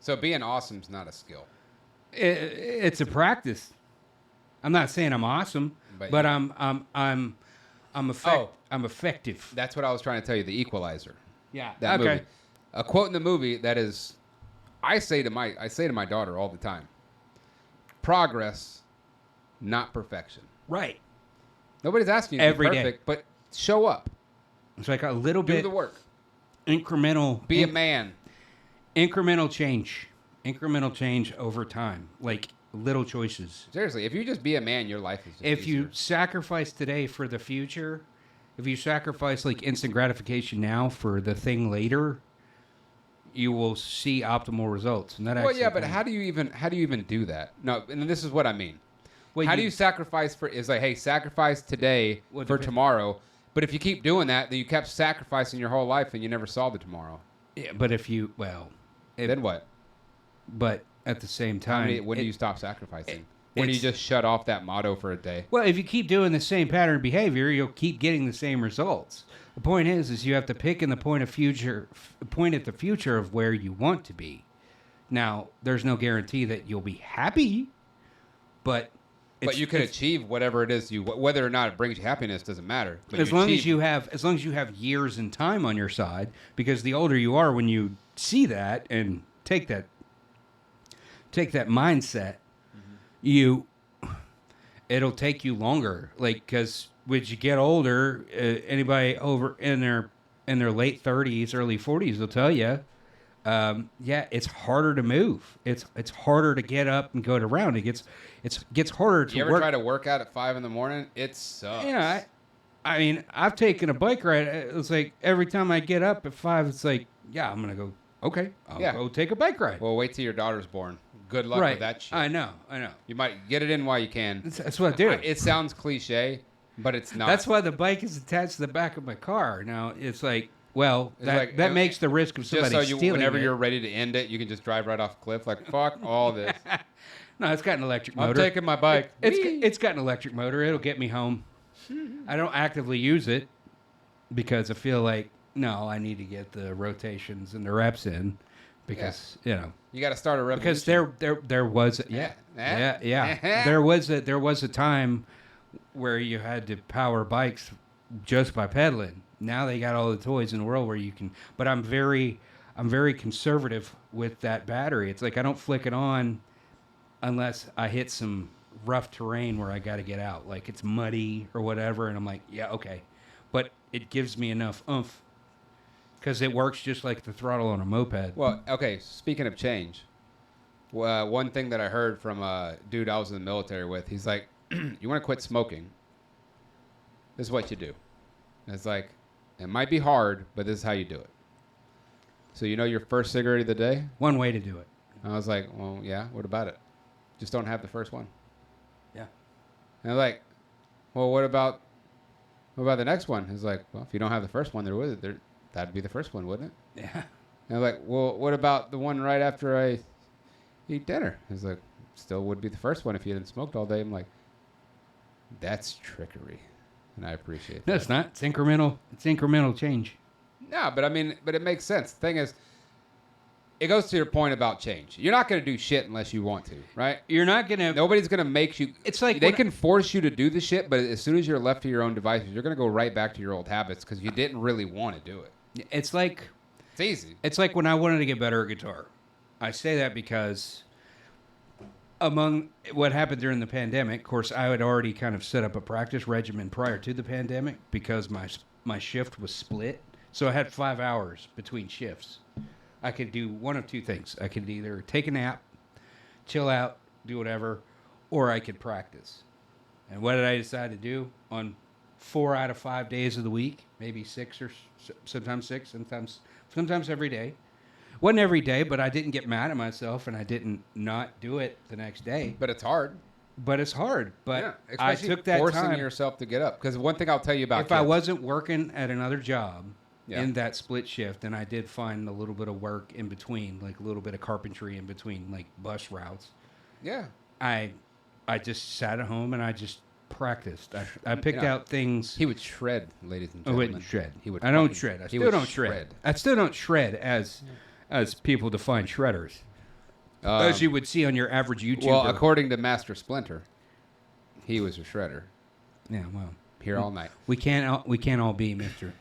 So being awesome's not a skill. it's a practice. I'm not saying I'm awesome, But but you- I'm effective. That's what I was trying to tell you. The Equalizer. Yeah. That okay. movie. A quote in the movie that is, I say to my daughter all the time. Progress, not perfection. Right. Nobody's asking you to Every be day. perfect, but show up, It's like a little do bit the work, incremental. be a man. Incremental change over time, like little choices. Seriously, if you just be a man, your life is just If easier. you sacrifice today for the future, if you sacrifice like instant gratification now for the thing later, you will see optimal results. And that Well, actually yeah, but kinda- how do you even do that? No, and this is what I mean. Well, How do you sacrifice for? Is like, hey, sacrifice today Well, for depend- tomorrow. But if you keep doing that, then you kept sacrificing your whole life, and you never saw the tomorrow. Yeah, but Then what? But at the same How time, when do you stop sacrificing? When do you it's- just shut off that motto for a day? well, if you keep doing the same pattern of behavior, you'll keep getting the same results. The point is you have to pick in the point at the future of where you want to be. Now, there's no guarantee that you'll be happy, but But you can achieve whatever it is whether or not it brings you happiness doesn't matter. But as long as you have years and time on your side, because the older you are, when you see that and take that mindset, it'll take you longer. Like, because as you get older, anybody over in their late 30s, early 40s will tell you, it's harder to move. It's harder to get up and go around. It gets harder to you ever work. try to work out at 5 a.m? It sucks. Yeah, I mean, I've taken a bike ride. It's like every time I get up at 5, it's like, yeah, I'm gonna go. Okay, I'll go take a bike ride. Well, wait till your daughter's born. Good luck with that shit. I know. You might get it in while you can. That's what I do. It sounds cliche, but it's not. That's why the bike is attached to the back of my car. Now it's like, well, that makes the risk of somebody just so stealing whenever it. you're ready to end it, you can just drive right off a cliff. Like, fuck all this. No, it's got an electric I'm motor. taking my bike. It's got an electric motor. It'll get me home. I don't actively use it because I feel like, no, I need to get the rotations and the reps in because, You got to start a revolution. because there was there was a time where you had to power bikes just by pedaling. Now they got all the toys in the world where you can, but I'm very conservative with that battery. It's like I don't flick it on unless I hit some rough terrain where I got to get out, like it's muddy or whatever, and I'm like, yeah, okay. But it gives me enough oomph because it works just like the throttle on a moped. Well, okay, speaking of change, one thing that I heard from a dude I was in the military with, he's like, you want to quit smoking? This is what you do. And it's like, it might be hard, but this is how you do it. So you know your first cigarette of the day? One way to do it. And I was like, well, yeah, what about it? Just don't have the first one. Yeah. And I'm like, well, what about the next one? He's like, well, if you don't have the first one, that'd be the first one, wouldn't it? Yeah. And I'm like, well, what about the one right after I eat dinner? He's like, still would be the first one if you hadn't smoked all day. I'm like, that's trickery. And I appreciate that. No, it's not. It's incremental. It's incremental change. No, but it makes sense. The thing is, it goes to your point about change. You're not going to do shit unless you want to, right? You're not gonna. Nobody's going to make you. It's like they can force you to do the shit, but as soon as you're left to your own devices, you're going to go right back to your old habits because you didn't really want to do it. It's like It's easy. It's like when I wanted to get better at guitar. I say that because among what happened during the pandemic, of course, I had already kind of set up a practice regimen prior to the pandemic because my shift was split. So I had 5 hours between shifts. I could do one of two things. I could either take a nap, chill out, do whatever, or I could practice. And what did I decide to do on 4 out of 5 days of the week? Maybe 6 or sometimes 6, sometimes every day. Wasn't every day, but I didn't get mad at myself and I didn't not do it the next day. But it's hard. But it's hard. But Yeah, I especially took that forcing time. yourself to get up. Because one thing I'll tell you about If I kids- wasn't working at another job Yeah. in that split shift, and I did find a little bit of work in between, like a little bit of carpentry in between, like bus routes, yeah. I just sat at home and I just practiced. I picked out things. He would shred, ladies and I gentlemen. wouldn't shred. He would. I don't fucking- shred. I he still would don't shred. shred. I still don't shred as people define shredders. As you would see on your average YouTuber. Well, according to Master Splinter, he was a shredder. Yeah, well, Here all night. we can't all be Master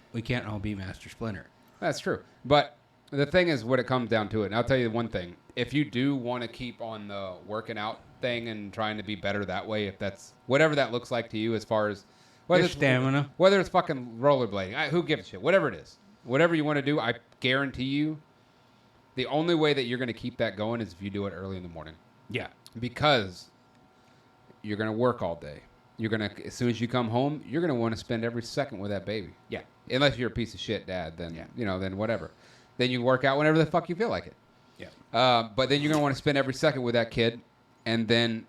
Splinter. That's true. But the thing is, what it comes down to it, and I'll tell you one thing. If you do want to keep on the working out thing and trying to be better that way, if that's whatever that looks like to you as far as whether Your stamina. whether it's fucking rollerblading, who gives a shit? Whatever it is. Whatever you want to do, I guarantee you the only way that you're going to keep that going is if you do it early in the morning. Yeah. Because you're going to work all day. You're going to, as soon as you come home, you're going to want to spend every second with that baby. Yeah. Unless you're a piece of shit dad, then, then whatever. Then you work out whenever the fuck you feel like it. Yeah. But then you're going to want to spend every second with that kid. And then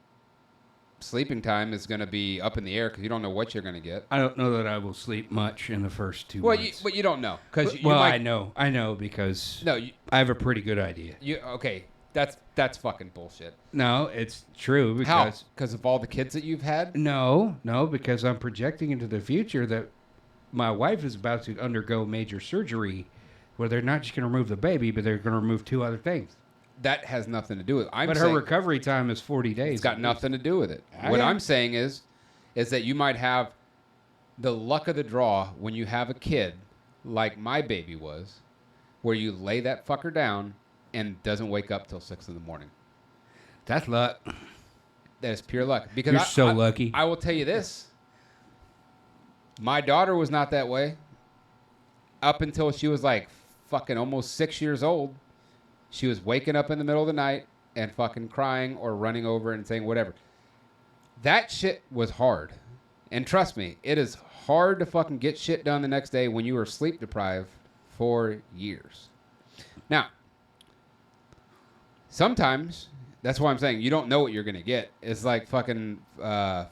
sleeping time is going to be up in the air because you don't know what you're going to get. I don't know that I will sleep much in the first 2 months. But you don't know. Cause I know because I have a pretty good idea. Okay, that's fucking bullshit. No, it's true because... How? Because of all the kids that you've had? No, because I'm projecting into the future that my wife is about to undergo major surgery where they're not just going to remove the baby, but they're going to remove 2 other things. That has nothing to do with it. But her recovery time is 40 days. It's got nothing to do with it. What I'm saying is that you might have the luck of the draw when you have a kid like my baby was, where you lay that fucker down and doesn't wake up till 6 in the morning. That's luck. That is pure luck. Because You're so lucky. I will tell you this. My daughter was not that way up until she was like fucking almost 6 years old. She was waking up in the middle of the night and fucking crying or running over and saying whatever. That shit was hard. And trust me, it is hard to fucking get shit done the next day when you were sleep deprived for years. Now, sometimes, that's why I'm saying you don't know what you're going to get. It's like fucking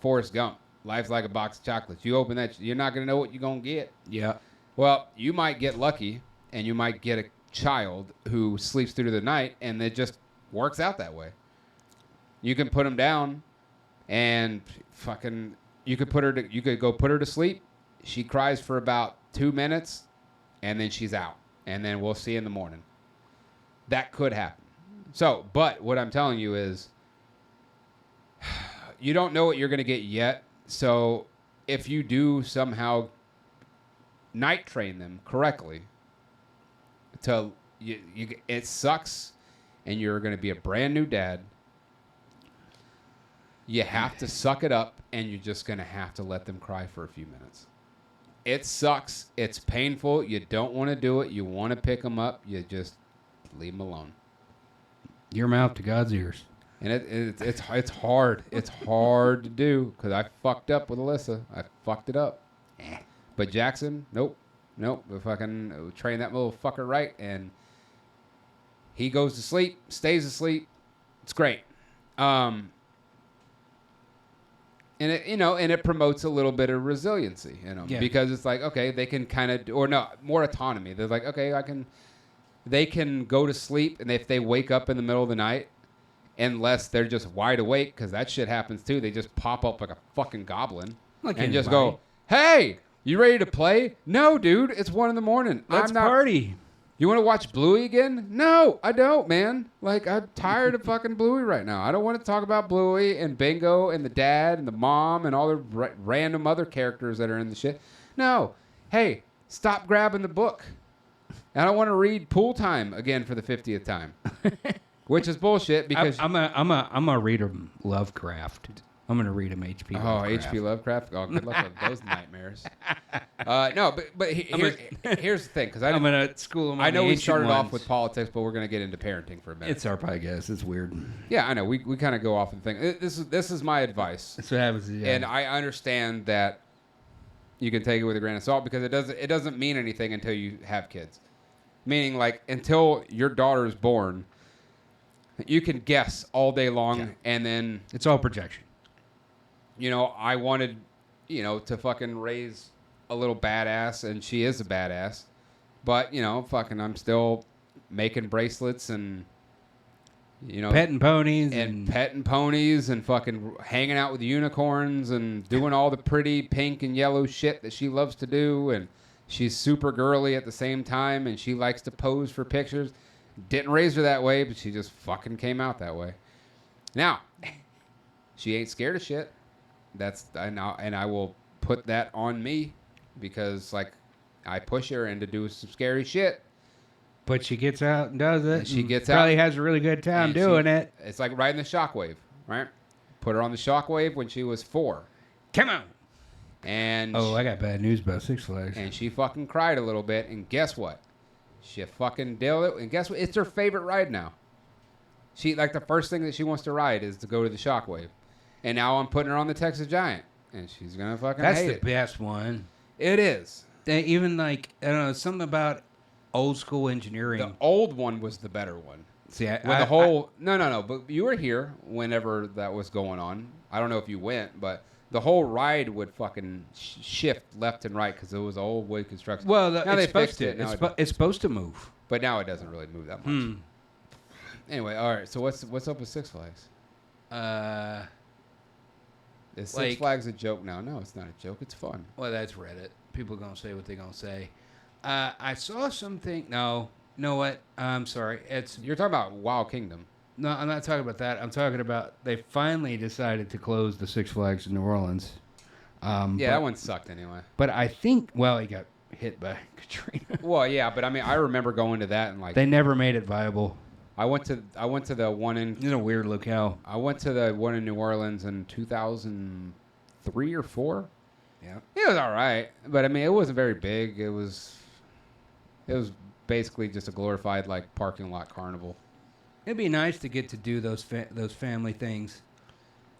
Forrest Gump. Life's like a box of chocolates. You open that, you're not going to know what you're going to get. Yeah. Well, you might get lucky and you might get a child who sleeps through the night and it just works out that way. You can put them down and fucking you could go put her to sleep. She cries for about 2 minutes and then she's out. And then we'll see in the morning. That could happen. So, but what I'm telling you is you don't know what you're going to get yet. So, if you do somehow night train them correctly, it sucks, and you're going to be a brand new dad. You have to suck it up, and you're just going to have to let them cry for a few minutes. It sucks. It's painful. You don't want to do it. You want to pick them up. You just leave them alone. Your mouth to God's ears. And it's hard. It's hard to do because I fucked up with Alyssa. I fucked it up. But Jackson, nope. We fucking train that little fucker right, and he goes to sleep, stays asleep. It's great. And it promotes a little bit of resiliency, because it's like, okay, they can kind of, or no, more autonomy. They're like, okay, they can go to sleep, and if they wake up in the middle of the night, unless they're just wide awake, because that shit happens too, they just pop up like a fucking goblin and just go, hey, you ready to play? No, dude, it's 1 a.m. Let's party. You want to watch Bluey again? No, I don't, man. Like, I'm tired of fucking Bluey right now. I don't want to talk about Bluey and Bingo and the dad and the mom and all the random other characters that are in the shit. No. Hey, stop grabbing the book. I don't want to read Pool Time again for the 50th time. Which is bullshit because... I'm a read him Lovecraft. I'm going to read him H.P. Lovecraft. Oh, H.P. Lovecraft? Oh, good luck with those nightmares. No, but here's the thing. Because I'm going to school him on I know the we ancient started ones. off with politics, but we're going to get into parenting for a minute. It's our podcast. It's weird. Yeah, I know. We kind of go off and think. This is my advice. That's what happens. Yeah. And I understand that you can take it with a grain of salt because it doesn't mean anything until you have kids. Meaning, like, until your daughter is born, you can guess all day long, and then... It's all projection. I wanted, to fucking raise a little badass, and she is a badass. But, fucking I'm still making bracelets and You know, petting ponies and petting ponies and fucking hanging out with unicorns and doing all the pretty pink and yellow shit that she loves to do. And she's super girly at the same time, and she likes to pose for pictures. Didn't raise her that way, but she just fucking came out that way. Now, she ain't scared of shit. And I will put that on me because, like, I push her into do some scary shit. But she gets out and does it. And she gets probably out. has a really good time doing it. It's like riding the shockwave, right? Put her on the shockwave when she was 4. Come on. And I got bad news about Six Flags. And she fucking cried a little bit. And guess what? She fucking did it. And guess what? It's her favorite ride now. She, like, the first thing that she wants to ride is to go to the shockwave. And now I'm putting her on the Texas Giant. And she's going to fucking hate it. That's the best one. It is. Even, like, I don't know, something about old school engineering. The old one was the better one. See, No. But you were here whenever that was going on. I don't know if you went, but the whole ride would fucking shift left and right because it was old wood construction. Well, now it's they supposed fixed to. it. It's supposed to move. But now it doesn't really move that much. Anyway, all right. So what's up with Six Flags? Is Six Flags a joke now? No, it's not a joke. It's fun. Well, that's Reddit. People gonna say what they gonna say. I saw something. No, you know what? I'm sorry. You're talking about Wild Kingdom. No, I'm not talking about that. I'm talking about they finally decided to close the Six Flags in New Orleans. That one sucked anyway. But I think, well, he got hit by Katrina. Well, yeah, but I mean, I remember going to that and like they never made it viable. I went to the one in. It's a weird locale. I went to the one in New Orleans in 2003 or 4. Yeah, it was all right, but I mean, it wasn't very big. It was basically just a glorified like parking lot carnival. It'd be nice to get to do those family things.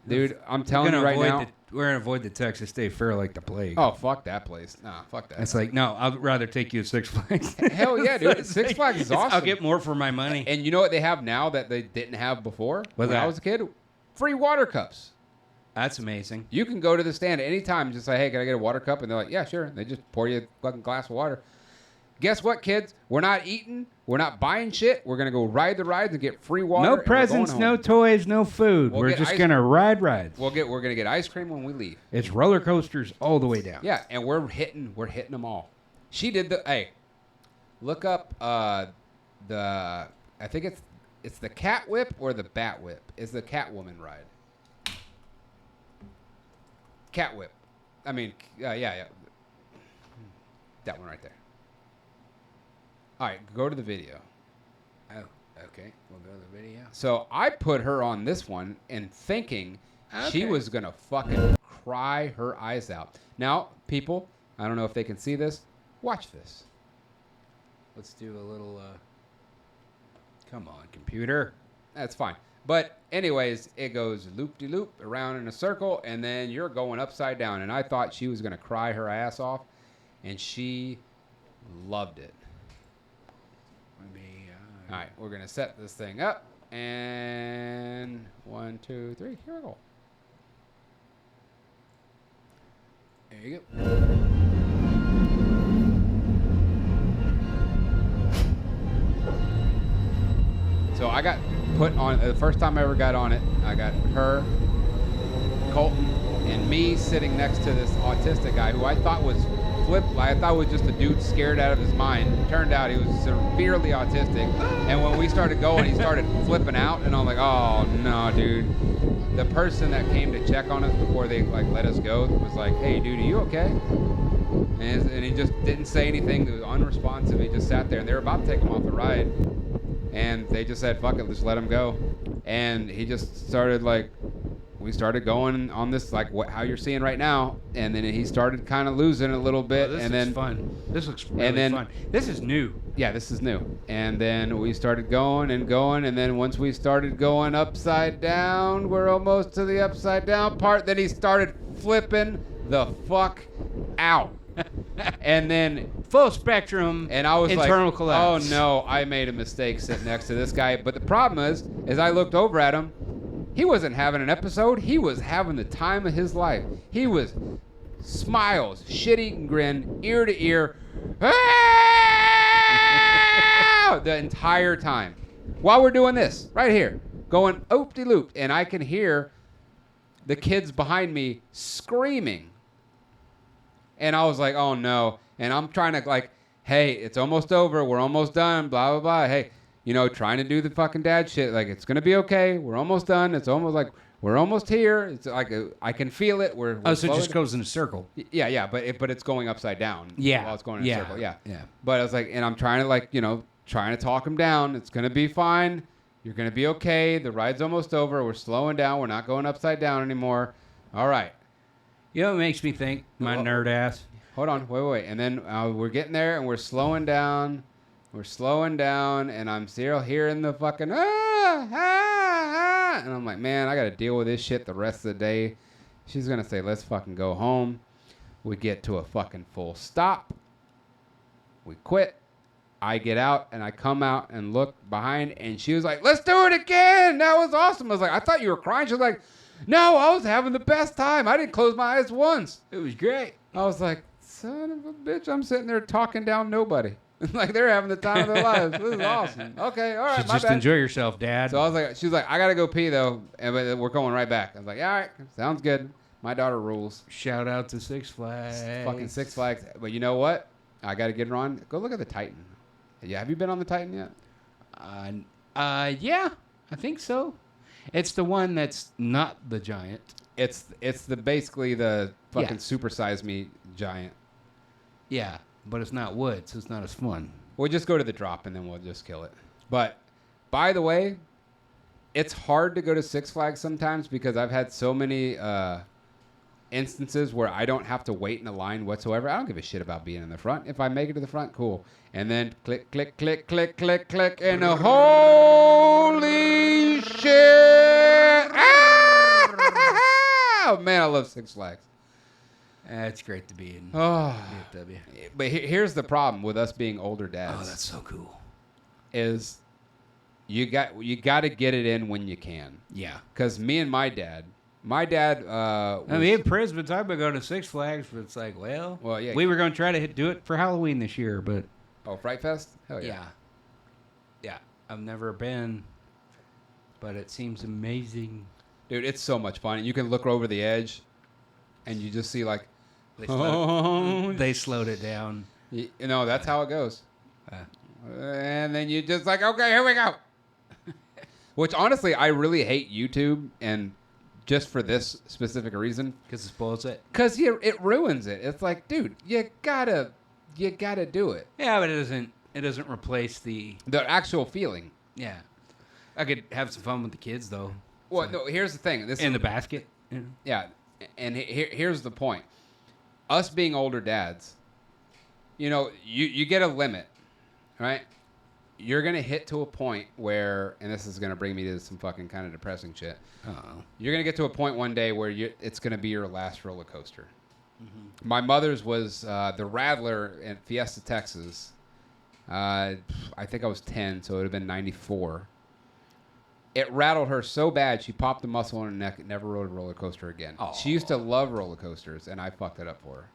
Dude, I'm telling you right now, we're gonna avoid the Texas State Fair like the plague. Oh, fuck that place. Nah, fuck that. It's like, no, I'd rather take you to Six Flags. Hell yeah, dude. Six Flags is awesome. I'll get more for my money. And you know what they have now that they didn't have before? When I was a kid? Free water cups. That's amazing. You can go to the stand at any time and just say, hey, can I get a water cup? And they're like, yeah, sure. They just pour you a fucking glass of water. Guess what, kids? We're not eating. We're not buying shit. We're going to go ride the rides and get free water. No presents, no toys, no food. We're just going to ride rides. We're going to get ice cream when we leave. It's roller coasters all the way down. Yeah, and we're hitting them all. She did look up I think it's the cat whip or the bat whip. It's the Catwoman ride. Cat whip. I mean, yeah. That one right there. All right, go to the video. Oh, okay. We'll go to the video. So I put her on this one and thinking she was going to fucking cry her eyes out. Now, people, I don't know if they can see this. Watch this. Let's do a little, come on, computer. That's fine. But anyways, it goes loop-de-loop around in a circle, and then you're going upside down. And I thought she was going to cry her ass off, and she loved it. All right, we're going to set this thing up. And 1, 2, 3, here we go. There you go. So I got put on, the first time I ever got on it, I got her, Colton, and me sitting next to this autistic guy who I thought was just a dude scared out of his mind. Turned out he was severely autistic. And when we started going, he started flipping out, and I'm like, oh no, dude. The person that came to check on us before they let us go was like, hey, dude, are you okay? And he just didn't say anything. He was unresponsive. He just sat there, and they were about to take him off the ride. And they just said, fuck it, just let him go. And he just started we started going on this how you're seeing right now, and then he started kind of losing a little bit. This and looks then fun. This looks really fun. This is new. Yeah, this is new. And then we started going, and then once we started going upside down, we're almost to the upside down part. Then he started flipping the fuck out. And then full spectrum, and I was internal collapse. Oh no, I made a mistake sitting next to this guy. But the problem is, as I looked over at him, he wasn't having an episode. He was having the time of his life. He was smiles, shit-eating grin, ear to ear, the entire time. while we're doing this, right here, going oop-de-loop, and I can hear the kids behind me screaming. And I was like, oh, no. And I'm trying to, like, hey, it's almost over. We're almost done, blah, blah, blah. Hey, you know, trying to do the fucking dad shit. Like, it's going to be okay. We're almost done. It's almost like we're almost here. It's like I can feel it. We're Oh, so it just slowing- goes in a circle. Yeah, but it's going upside down. Yeah. While it's going in a circle, yeah. Yeah. But I was like, and I'm trying to, like, you know, trying to talk him down. It's going to be fine. You're going to be okay. The ride's almost over. We're slowing down. We're not going upside down anymore. All right. You know what makes me think? My nerd ass. Hold on. Wait. And then we're getting there, and we're slowing down. We're slowing down, and I'm still hearing the fucking, and I'm like, man, I got to deal with this shit the rest of the day. She's going to say, let's fucking go home. We get to a fucking full stop. We quit. I get out, and I come out and look behind, and she was like, let's do it again. That was awesome. I was like, I thought you were crying. She was like, no, I was having the best time. I didn't close my eyes once. It was great. I was like, son of a bitch, I'm sitting there talking down nobody. Like, they're having the time of their lives. This is awesome. Okay, all right, So my just bad. enjoy yourself, Dad. So I was like, she was like, I got to go pee, though, and we're going right back. I was like, all right, sounds good. My daughter rules. Shout out to Six Flags. Fucking Six Flags. But you know what? I got to get her on. Go look at the Titan. Yeah, have you been on the Titan yet? Yeah, I think so. It's the one that's not the giant. It's the basically the fucking Yeah. supersize me giant. Yeah, but it's not wood, so it's not as fun. We'll just go to the drop and then we'll just kill it. But by the way, it's hard to go to Six Flags sometimes because I've had so many instances where I don't have to wait in a line whatsoever. I don't give a shit about being in the front. If I make it to the front, cool. And then click, click, click, click, click, click, and holy shit! Oh man, I love Six Flags. It's great to be in Oh, DFW. but here's the problem with us being older dads. Oh, that's so cool. Is you got to get it in when you can. Yeah. Because me and my dad I mean, Prisoners, I've been going to Six Flags, but it's like, well, yeah. we were going to try to do it for Halloween this year, but Oh, Fright Fest? Hell yeah. Yeah. I've never been, but it seems amazing. Dude, it's so much fun. You can look over the edge, and you just see like, They slowed it down. you know, that's how it goes. And then you just like, okay, here we go. Which honestly, I really hate YouTube, and just for this specific reason, Because it spoils it. because it ruins it. It's like, dude, you gotta do it. Yeah, but it doesn't replace the actual feeling. yeah. I could have some fun with the kids though. Well, no, here's the thing. This In is, the basket. You know? yeah, and here's the point. Us being older dads, you know, you get a limit, right? You're going to hit to a point where, and this is going to bring me to some fucking kind of depressing shit. Uh-oh. You're going to get to a point one day where it's going to be your last roller coaster. Mm-hmm. My mother's was the Rattler in Fiesta, Texas. I think I was 10, so it would have been 94. It rattled her so bad, she popped the muscle in her neck and never rode a roller coaster again. Oh. She used to love roller coasters, and I fucked it up for her.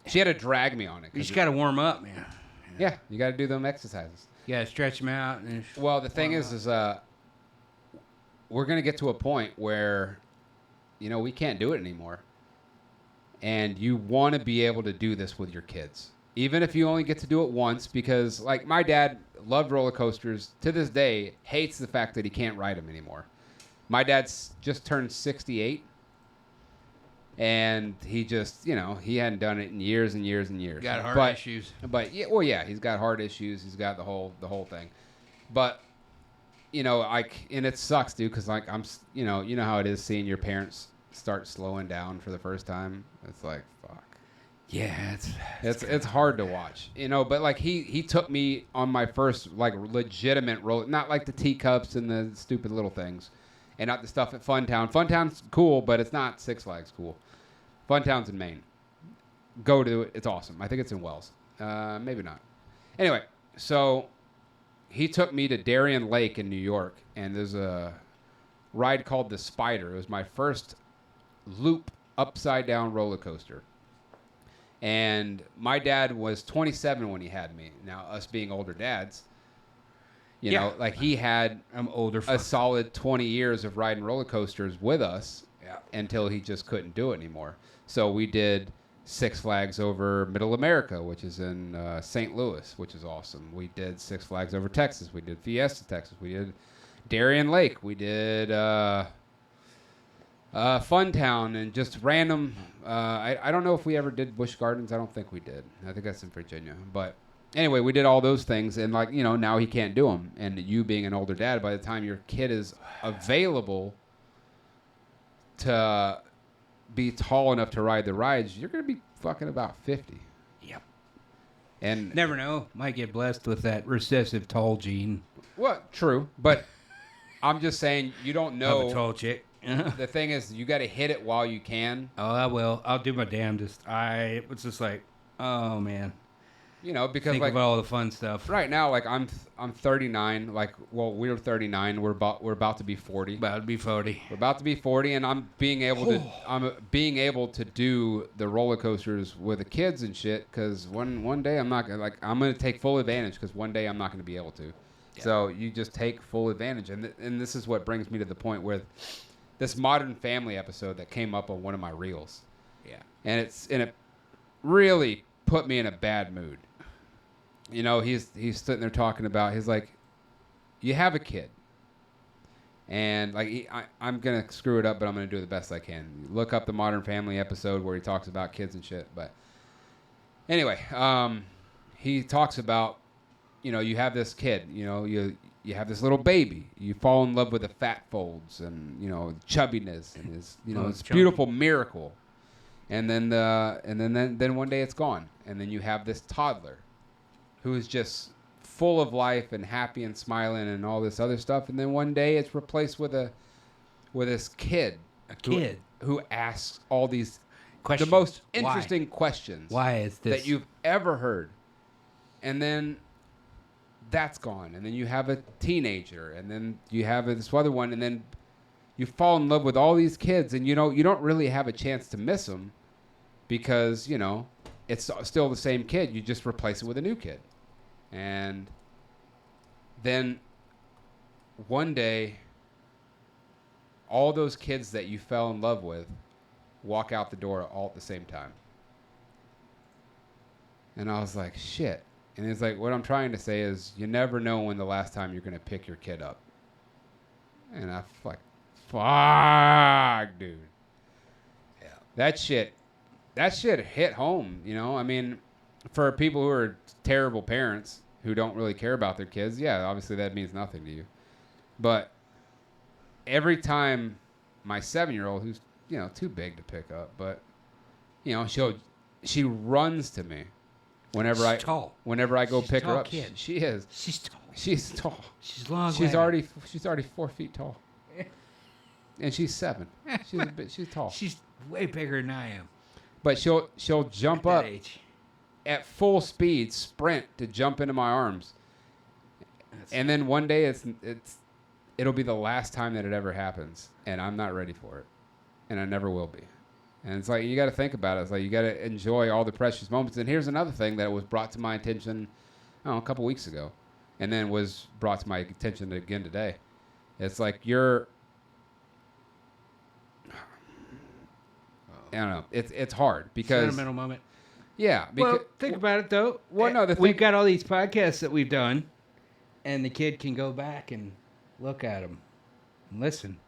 She had to drag me on it. You just got to warm up, man. Yeah, you got to do them exercises. You got to stretch them out. And Well, the thing is we're going to get to a point where, you know, we can't do it anymore. And you want to be able to do this with your kids. Even if you only get to do it once, because, like, my dad loved roller coasters. To this day, hates the fact that he can't ride them anymore. My dad's just turned 68. And he just, you know, he hadn't done it in years and years and years. got heart issues. But yeah, well, yeah, he's got heart issues. He's got the whole thing. But you know, and it sucks, dude, because like you know how it is seeing your parents start slowing down for the first time. It's like fuck. Yeah, It's hard to watch, you know. But like he took me on my first like legitimate roller, not like the teacups and the stupid little things. And not the stuff at Funtown. Funtown's cool, but it's not Six Flags cool. Funtown's in Maine. Go to it. It's awesome. I think it's in Wells. Maybe not. Anyway, so he took me to Darien Lake in New York, and there's a ride called the Spider. It was my first loop upside-down roller coaster. And my dad was 27 when he had me. Now, us being older dads, You know, like he had I'm older. a solid 20 years of riding roller coasters with us until he just couldn't do it anymore. So we did Six Flags over Middle America, which is in St. Louis, which is awesome. We did Six Flags over Texas. We did Fiesta, Texas. We did Darien Lake. We did Funtown and just random. I don't know if we ever did Busch Gardens. I don't think we did. I think that's in Virginia. But anyway, we did all those things. And, like, you know, now he can't do them. And you being an older dad, by the time your kid is available to be tall enough to ride the rides, you're going to be fucking about 50. Yep. And never know. Might get blessed with that recessive tall gene. Well, true. But I'm just saying, you don't know. Of a tall chick. The thing is, you got to hit it while you can. Oh, I will. I'll do my damnedest. It was just like, oh, man. You know, because think like about all the fun stuff. Right now, like I'm 39. Like, well, we're 39. We're about to be 40. About to be 40. We're about to be 40, and I'm being able to do the roller coasters with the kids and shit. Because one day I'm gonna take full advantage. Because one day I'm not gonna be able to. Yeah. So you just take full advantage, and this is what brings me to the point with this Modern Family episode that came up on one of my reels. Yeah. And it really put me in a bad mood. You know, he's sitting there talking about, he's like, you have a kid. And like, I'm going to screw it up, but I'm going to do the best I can. Look up the Modern Family episode where he talks about kids and shit. But anyway, he talks about, you know, you have this kid, you know, you have this little baby. You fall in love with the fat folds and, you know, chubbiness and his, you know, this beautiful miracle. And then one day it's gone. And then you have this toddler who is just full of life and happy and smiling and all this other stuff. And then one day it's replaced with this kid. Who asks all these questions. The most interesting questions. Why is this? That you've ever heard. And then that's gone. And then you have a teenager. And then you have this other one. And then you fall in love with all these kids. And, you know, you don't really have a chance to miss them because, you know, it's still the same kid. You just replace it with a new kid. And then one day, all those kids that you fell in love with walk out the door all at the same time. And I was like, shit. And it's like, what I'm trying to say is, you never know when the last time you're going to pick your kid up. And I was like, fuck, dude. Yeah. That shit hit home, you know? I mean, for people who are terrible parents who don't really care about their kids, yeah, obviously that means nothing to you. But every time my 7-year-old, who's, you know, too big to pick up, but, you know, she runs to me whenever I go pick her up. Kid. She is. She's tall. She's tall. She's long. She's already 4 feet tall. And she's 7. She's tall. She's way bigger than I am. But she'll jump up at full speed, sprint to jump into my arms. And then one day it'll be the last time that it ever happens, and I'm not ready for it, and I never will be. And it's like, you got to think about it. It's like, you got to enjoy all the precious moments. And here's another thing that was brought to my attention, I don't know, a couple weeks ago, and then was brought to my attention again today. It's like I don't know. It's hard because sentimental moment. Yeah. Well, think about it though. Well, no, we've got all these podcasts that we've done, and the kid can go back and look at them and listen.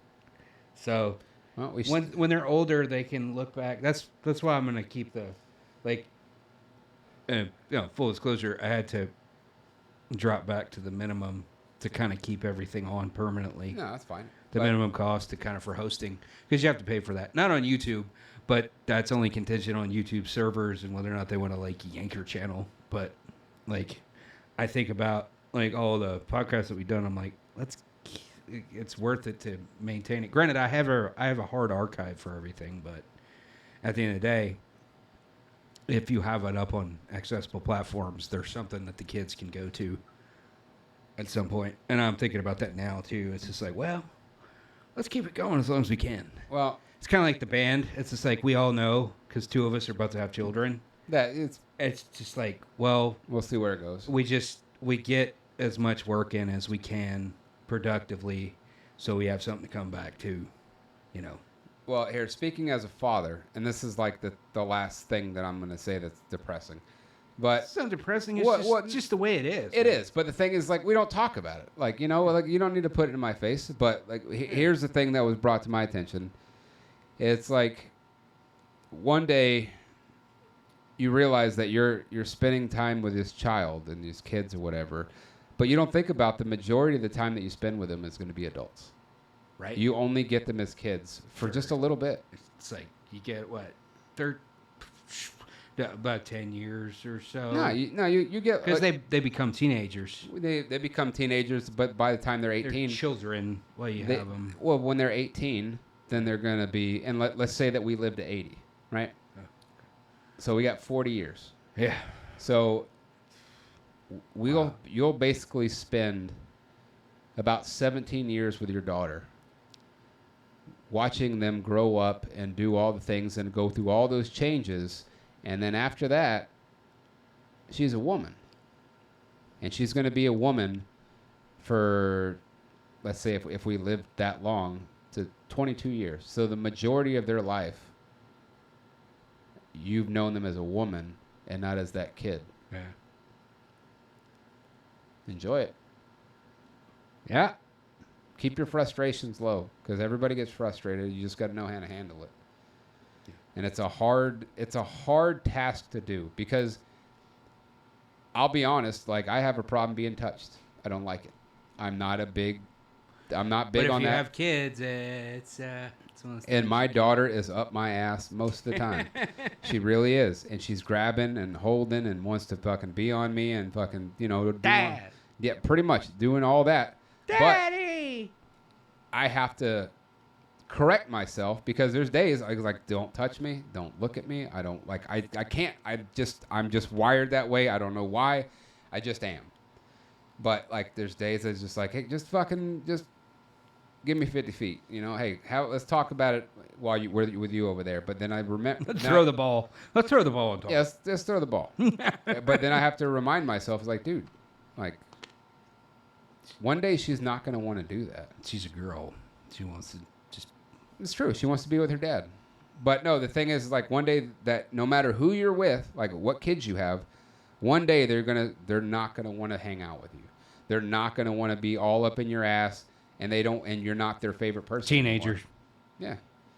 So when they're older, they can look back. That's why I'm gonna keep the full disclosure. I had to drop back to the minimum to kind of keep everything on permanently. No, that's fine. The minimum cost to kind of for hosting, because you have to pay for that. Not on YouTube, but that's only contingent on YouTube servers and whether or not they want to yank your channel. But I think about all the podcasts that we've done. I'm like, it's worth it to maintain it. Granted, I have a hard archive for everything, but at the end of the day, if you have it up on accessible platforms, there's something that the kids can go to at some point. And I'm thinking about that now too. It's just like, well, let's keep it going as long as we can. Well, it's kind of like the band. It's just like, we all know, because 2 of us are about to have children. That it's just like, well, we'll see where it goes. We get as much work in as we can productively, so we have something to come back to, you know. Well, here, speaking as a father, and this is like the last thing that I'm going to say that's depressing. But It's not depressing. It's just the way it is. it is. But the thing is, like, we don't talk about it. Like, you know, like, you don't need to put it in my face. But, like, here's the thing that was brought to my attention. It's like one day you realize that you're spending time with this child and these kids or whatever, but you don't think about the majority of the time that you spend with them is going to be adults. Right. You only get them as kids for just a little bit. It's like you get what, about 10 years or so. No, you get because like, they become teenagers. they become teenagers, but by the time they're 18, They're children. Well, you they, have them. well, when they're 18, then they're gonna be. And let's say that we live to 80, right? So we got 40 years. Yeah. So you'll basically spend about 17 years with your daughter, watching them grow up and do all the things and go through all those changes. And then after that, she's a woman. And she's going to be a woman for, let's say, if we lived that long, to 22 years. So the majority of their life, you've known them as a woman and not as that kid. Yeah. Enjoy it. Yeah. Keep your frustrations low, because everybody gets frustrated. You just got to know how to handle it. Yeah. And it's a hard task to do, because I'll be honest, like, I have a problem being touched. I don't like it. I'm not big on that. But if you have kids, it's one of those And things. my daughter is up my ass most of the time. She really is. And she's grabbing and holding and wants to fucking be on me and fucking, you know, Dad. Yeah, pretty much doing all that. Daddy. But I have to correct myself, because there's days I was like, don't touch me, don't look at me. I don't like, I can't, I'm just wired that way. I don't know why. I just am. But like, there's days it's just like, hey, just give me 50 feet. You know, hey, let's talk about it while with you over there. But then I remember, Let's throw the ball. Let's throw the ball. Yes, just throw the ball. But then I have to remind myself, it's like, dude, like, one day she's not going to want to do that. She's a girl. She wants to just... It's true. She wants to be with her dad. But no, the thing is, like, one day that no matter who you're with, like what kids you have, one day they're not going to want to hang out with you. They're not going to want to be all up in your ass, and you're not their favorite person. Teenagers. Anymore. Yeah.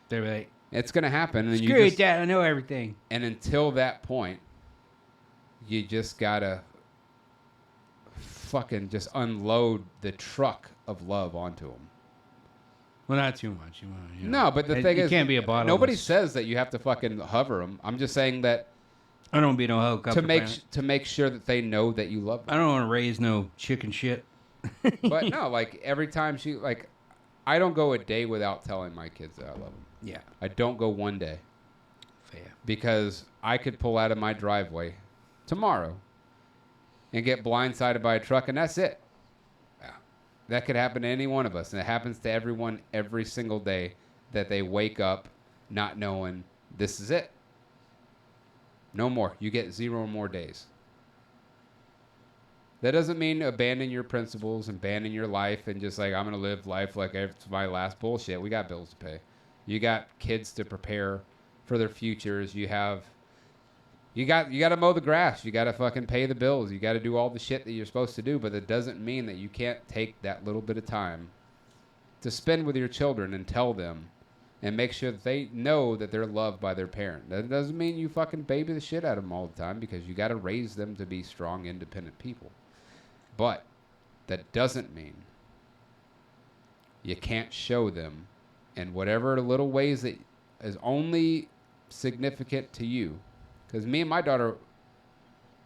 They're like, it's going to happen. And screw it, Dad. I know everything. And until that point, you just got to fucking just unload the truck of love onto them. Well, not too much. You know. No, but the thing is, you can't be a bottomless. Nobody says that you have to fucking hover them. I'm just saying that I don't be no helicopter to make sure that they know that you love them. I don't want to raise no chicken shit. But no, like, every time I don't go a day without telling my kids that I love them. Yeah. I don't go one day. Fair. Because I could pull out of my driveway tomorrow and get blindsided by a truck, and that's it. Yeah. That could happen to any one of us, and it happens to everyone every single day, that they wake up not knowing this is it. No more. You get 0 more days. That doesn't mean abandon your principles and abandon your life and just like, I'm going to live life like it's my last bullshit. We got bills to pay. You got kids to prepare for their futures. You got to mow the grass. You got to fucking pay the bills. You got to do all the shit that you're supposed to do, but that doesn't mean that you can't take that little bit of time to spend with your children and tell them and make sure that they know that they're loved by their parent. That doesn't mean you fucking baby the shit out of them all the time, because you got to raise them to be strong, independent people. But that doesn't mean you can't show them in whatever little ways that is only significant to you. Because me and my daughter,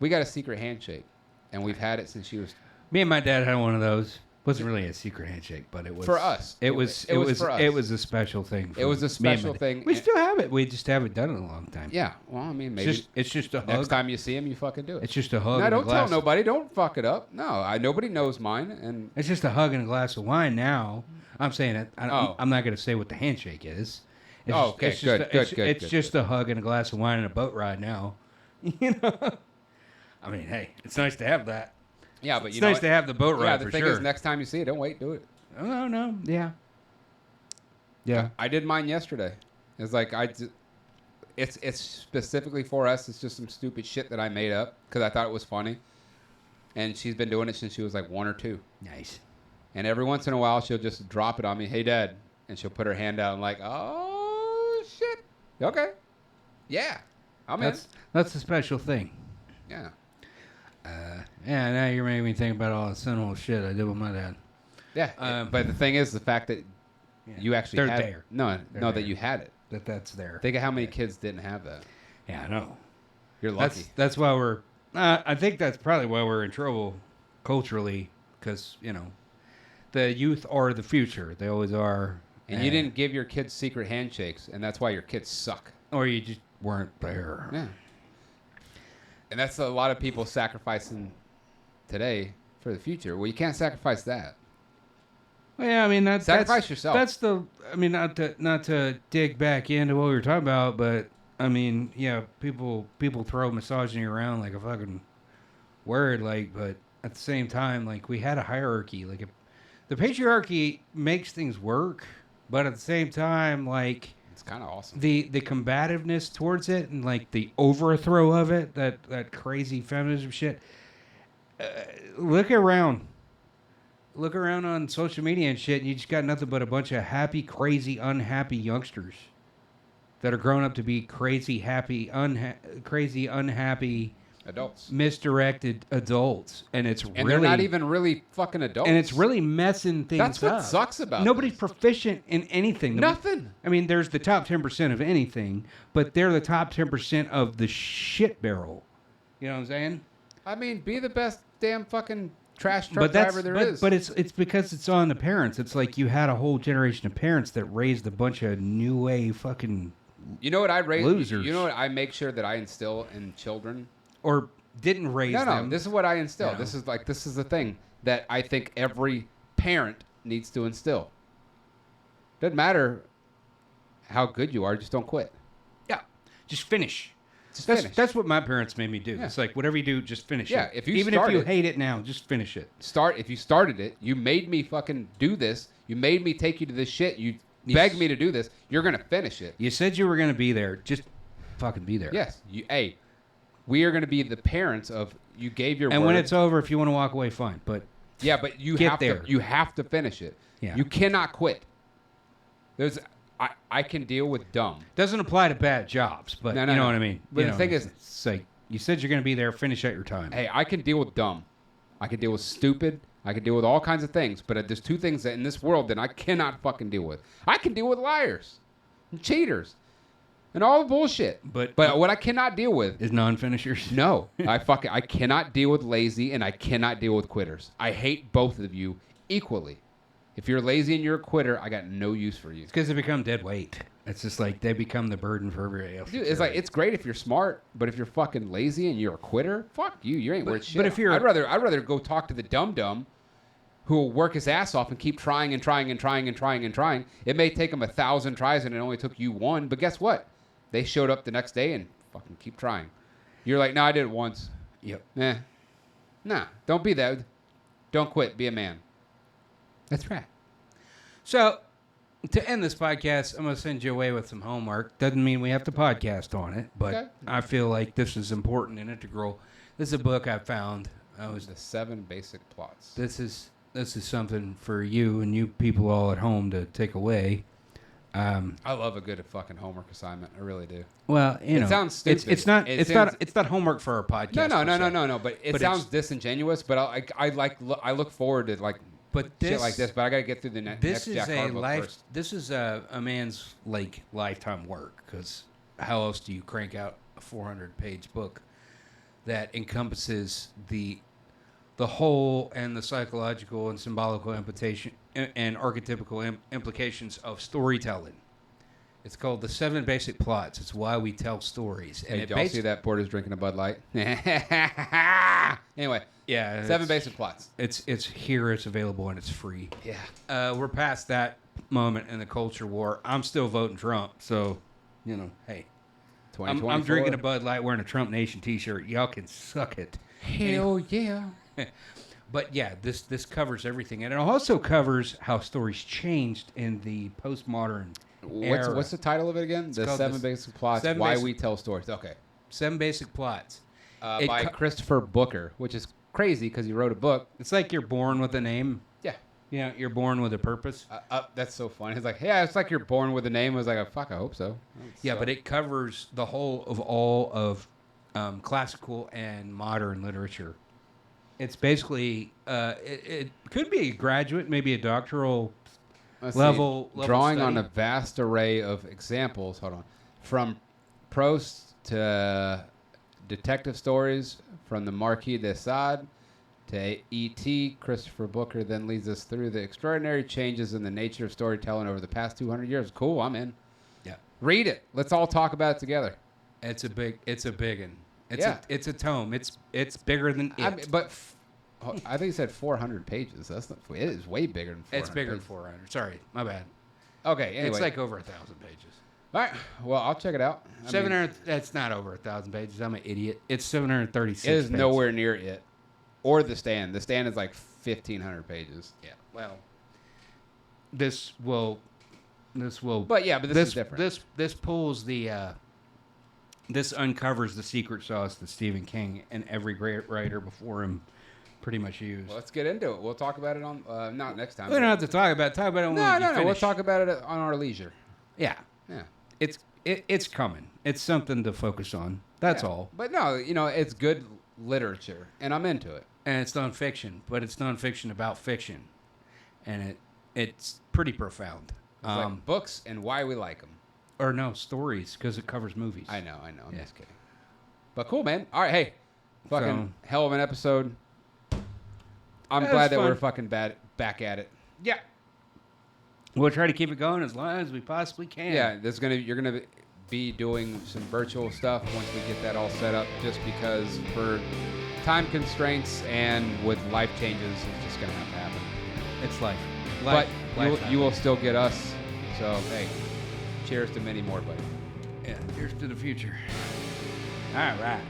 we got a secret handshake, and we've had it since she was... Me and my dad had one of those. Wasn't really a secret handshake, but it was for us. It was for us. It was a special thing. It was a special thing. We still have it. We just haven't done it in a long time. Yeah. Well, I mean, maybe it's just a hug. Next time you see him, you fucking do it. It's just a hug. No, don't tell nobody. Don't fuck it up. No, nobody knows mine. And it's just a hug and a glass of wine. Now I'm saying it. I'm not going to say what the handshake is. It's good. It's just a hug and a glass of wine and a boat ride now. You know. I mean, hey, it's nice to have that. Yeah, but It's you know nice to have the boat ride yeah, for the thing sure. is, next time you see it, don't wait, do it. Oh, no. Yeah. Yeah. I did mine yesterday. It's like it's specifically for us. It's just some stupid shit that I made up because I thought it was funny. And she's been doing it since she was like 1 or 2. Nice. And every once in a while, she'll just drop it on me. Hey, Dad. And she'll put her hand out and like, oh, shit. Okay. Yeah. I'm in. That's a special thing. Yeah. Yeah, now you're making me think about all the sinful shit I did with my dad. Yeah. But the thing is, the fact that you actually They're had there. No, They're that there. you had it. That's there. Think of how many kids didn't have that. Yeah, I know. You're lucky. That's why we're... I think that's probably why we're in trouble culturally, because, the youth are the future. They always are. And you didn't give your kids secret handshakes, and that's why your kids suck. Or you just weren't there. Yeah. And that's a lot of people sacrificing today for the future. Well, you can't sacrifice that. Well, yeah, I mean Sacrifice yourself. That's the. I mean, not to dig back into what we were talking about, but I mean, yeah, people throw misogyny around like a fucking word, like, but at the same time, like, we had a hierarchy. Like, the patriarchy makes things work, but at the same time, like, it's kind of awesome. The combativeness towards it and like the overthrow of it, that crazy feminism shit. Look around on social media and shit, and you just got nothing but a bunch of happy, crazy, unhappy youngsters that are grown up to be crazy, happy, unhappy, adults, misdirected adults, and they're not even really fucking adults, and it's really messing things up. That's what sucks about Nobody's this. proficient in anything. Nothing. I mean, there's the top 10% of anything, but they're the top 10% of the shit barrel. You know what I'm saying? I mean, be the best damn fucking trash truck driver there is. But it's because it's on the parents. It's like you had a whole generation of parents that raised a bunch of new way fucking you know what I raise? losers. You know what I make sure that I instill in children? Or didn't raise them. No, this is what I instill. You know. This is the thing that I think every parent needs to instill. Doesn't matter how good you are, just don't quit. Yeah, just finish. Finish. That's what my parents made me do. Yeah. If you do, just finish it. Yeah, if you even start if you it- hate it now, just finish it. If you started it, you made me fucking do this. You made me take you to this shit. You begged me to do this. You're gonna finish it. You said you were going to be there. Just fucking be there. Yes. We are gonna be the parents of you gave your And word. when it's over, if you want to walk away, fine. But yeah, but you Get have there. to. You have to finish it. Yeah. You cannot quit. I can deal with dumb. doesn't apply to bad jobs. But No, you know no. what I mean. But You the know, thing is- it's like you said you're going to be there. Finish out your time. Hey, I can deal with dumb. I can deal with stupid. I can deal with all kinds of things. But there's 2 things that in this world that I cannot fucking deal with. I can deal with liars, and cheaters, and all the bullshit. But what I cannot deal with, is non-finishers. no, I cannot deal with lazy, and I cannot deal with quitters. I hate both of you equally. If you're lazy and you're a quitter, I got no use for you. It's because they become dead weight. It's just like they become the burden for everybody else. Dude, it's like it's great if you're smart, but if you're fucking lazy and you're a quitter, fuck you. You ain't worth shit. but if you're- I'd rather go talk to the dum who will work his ass off and keep trying and trying and trying and trying and trying. It may take him 1,000 tries and it only took you 1, but guess what? They showed up the next day and fucking keep trying. You're like, no, I did it once. Yep. Nah, don't be that. Don't quit. Be a man. That's right. So, to end this podcast, I'm going to send you away with some homework. Doesn't mean we have to podcast on it, but Okay. I feel like this is important and integral. This is a book I found. The 7 basic plots. This is something for you and you people all at home to take away. I love a good fucking homework assignment. I really do. Well, you It know, sounds stupid. It's not. It It's sounds- not. It's not homework for our podcast. No. But it But sounds it's- disingenuous. But I look forward to like But shit this, like this. But I gotta get through the next this is Jack a Harlow life. first. This is a man's like lifetime work. Because how else do you crank out a 400-page book that encompasses the whole and the psychological and symbolical implication and archetypical implications of storytelling? It's called The 7 Basic Plots. It's why we tell stories. Hey, it did y'all see that Porter's drinking a Bud Light? Anyway, Yeah, 7 basic plots. It's here. It's available and it's free. Yeah. We're past that moment in the culture war. I'm still voting Trump, so you know, hey, I'm drinking a Bud Light, wearing a Trump Nation T-shirt. Y'all can suck it. Hell yeah. But yeah, this covers everything, and it also covers how stories changed in the postmodern era. What's the title of it again? The called 7 Basic Plots. Seven Why Basic- We Tell Stories. Okay. 7 Basic Plots. It By Christopher Booker, which is crazy because he wrote a book. It's like you're born with a name. Yeah. Yeah, you're born with a purpose. That's so funny. It's like, yeah, it's like you're born with a name. I was like, fuck, I hope so. Yeah, but it covers the whole of all of classical and modern literature. It's basically, it could be a graduate, maybe a doctoral level drawing on study. a vast array of examples. Hold on. From Proust to detective stories, from the Marquis de Sade to E.T., Christopher Booker then leads us through the extraordinary changes in the nature of storytelling over the past 200 years. Cool, I'm in. Yeah. Read it. Let's all talk about it together. It's a big one. Yeah. It's a tome. It's bigger than it. I mean, I think you said 400 pages. That's not, it is way bigger than 400 It's bigger than pages. 400. Sorry, my bad. Okay, anyway. It's like over 1,000 pages. All right, well, I'll check it out. I mean, 700. That's not over 1,000 pages. I'm an idiot. It's 736. it is pages. nowhere near it. Or The Stand. The Stand is like 1,500 pages. Yeah. Well, this will. But yeah, but this is different. This pulls the. This uncovers the secret sauce that Stephen King and every great writer before him pretty much used. Well, let's get into it. We'll talk about it on not next time. We don't have to talk about it when we No. We'll finish. talk about it on our leisure. Yeah. Yeah. It's coming. It's something to focus on. That's Yeah. all. But no, it's good literature, and I'm into it. And it's nonfiction, but it's nonfiction about fiction, and it's pretty profound. It's like books and why we like them. Or no, stories, because it covers movies. I know. I'm Yeah. just kidding. But cool, man. All right, hey, fucking hell of an episode. I'm That glad was that fun. we're fucking back at it. Yeah. We'll try to keep it going as long as we possibly can. Yeah, you're gonna be doing some virtual stuff once we get that all set up. Just because for time constraints and with life changes, it's just gonna have to happen. It's life. But Life you will still get us. So hey, cheers to many more, buddy. Yeah, here's to the future. All right.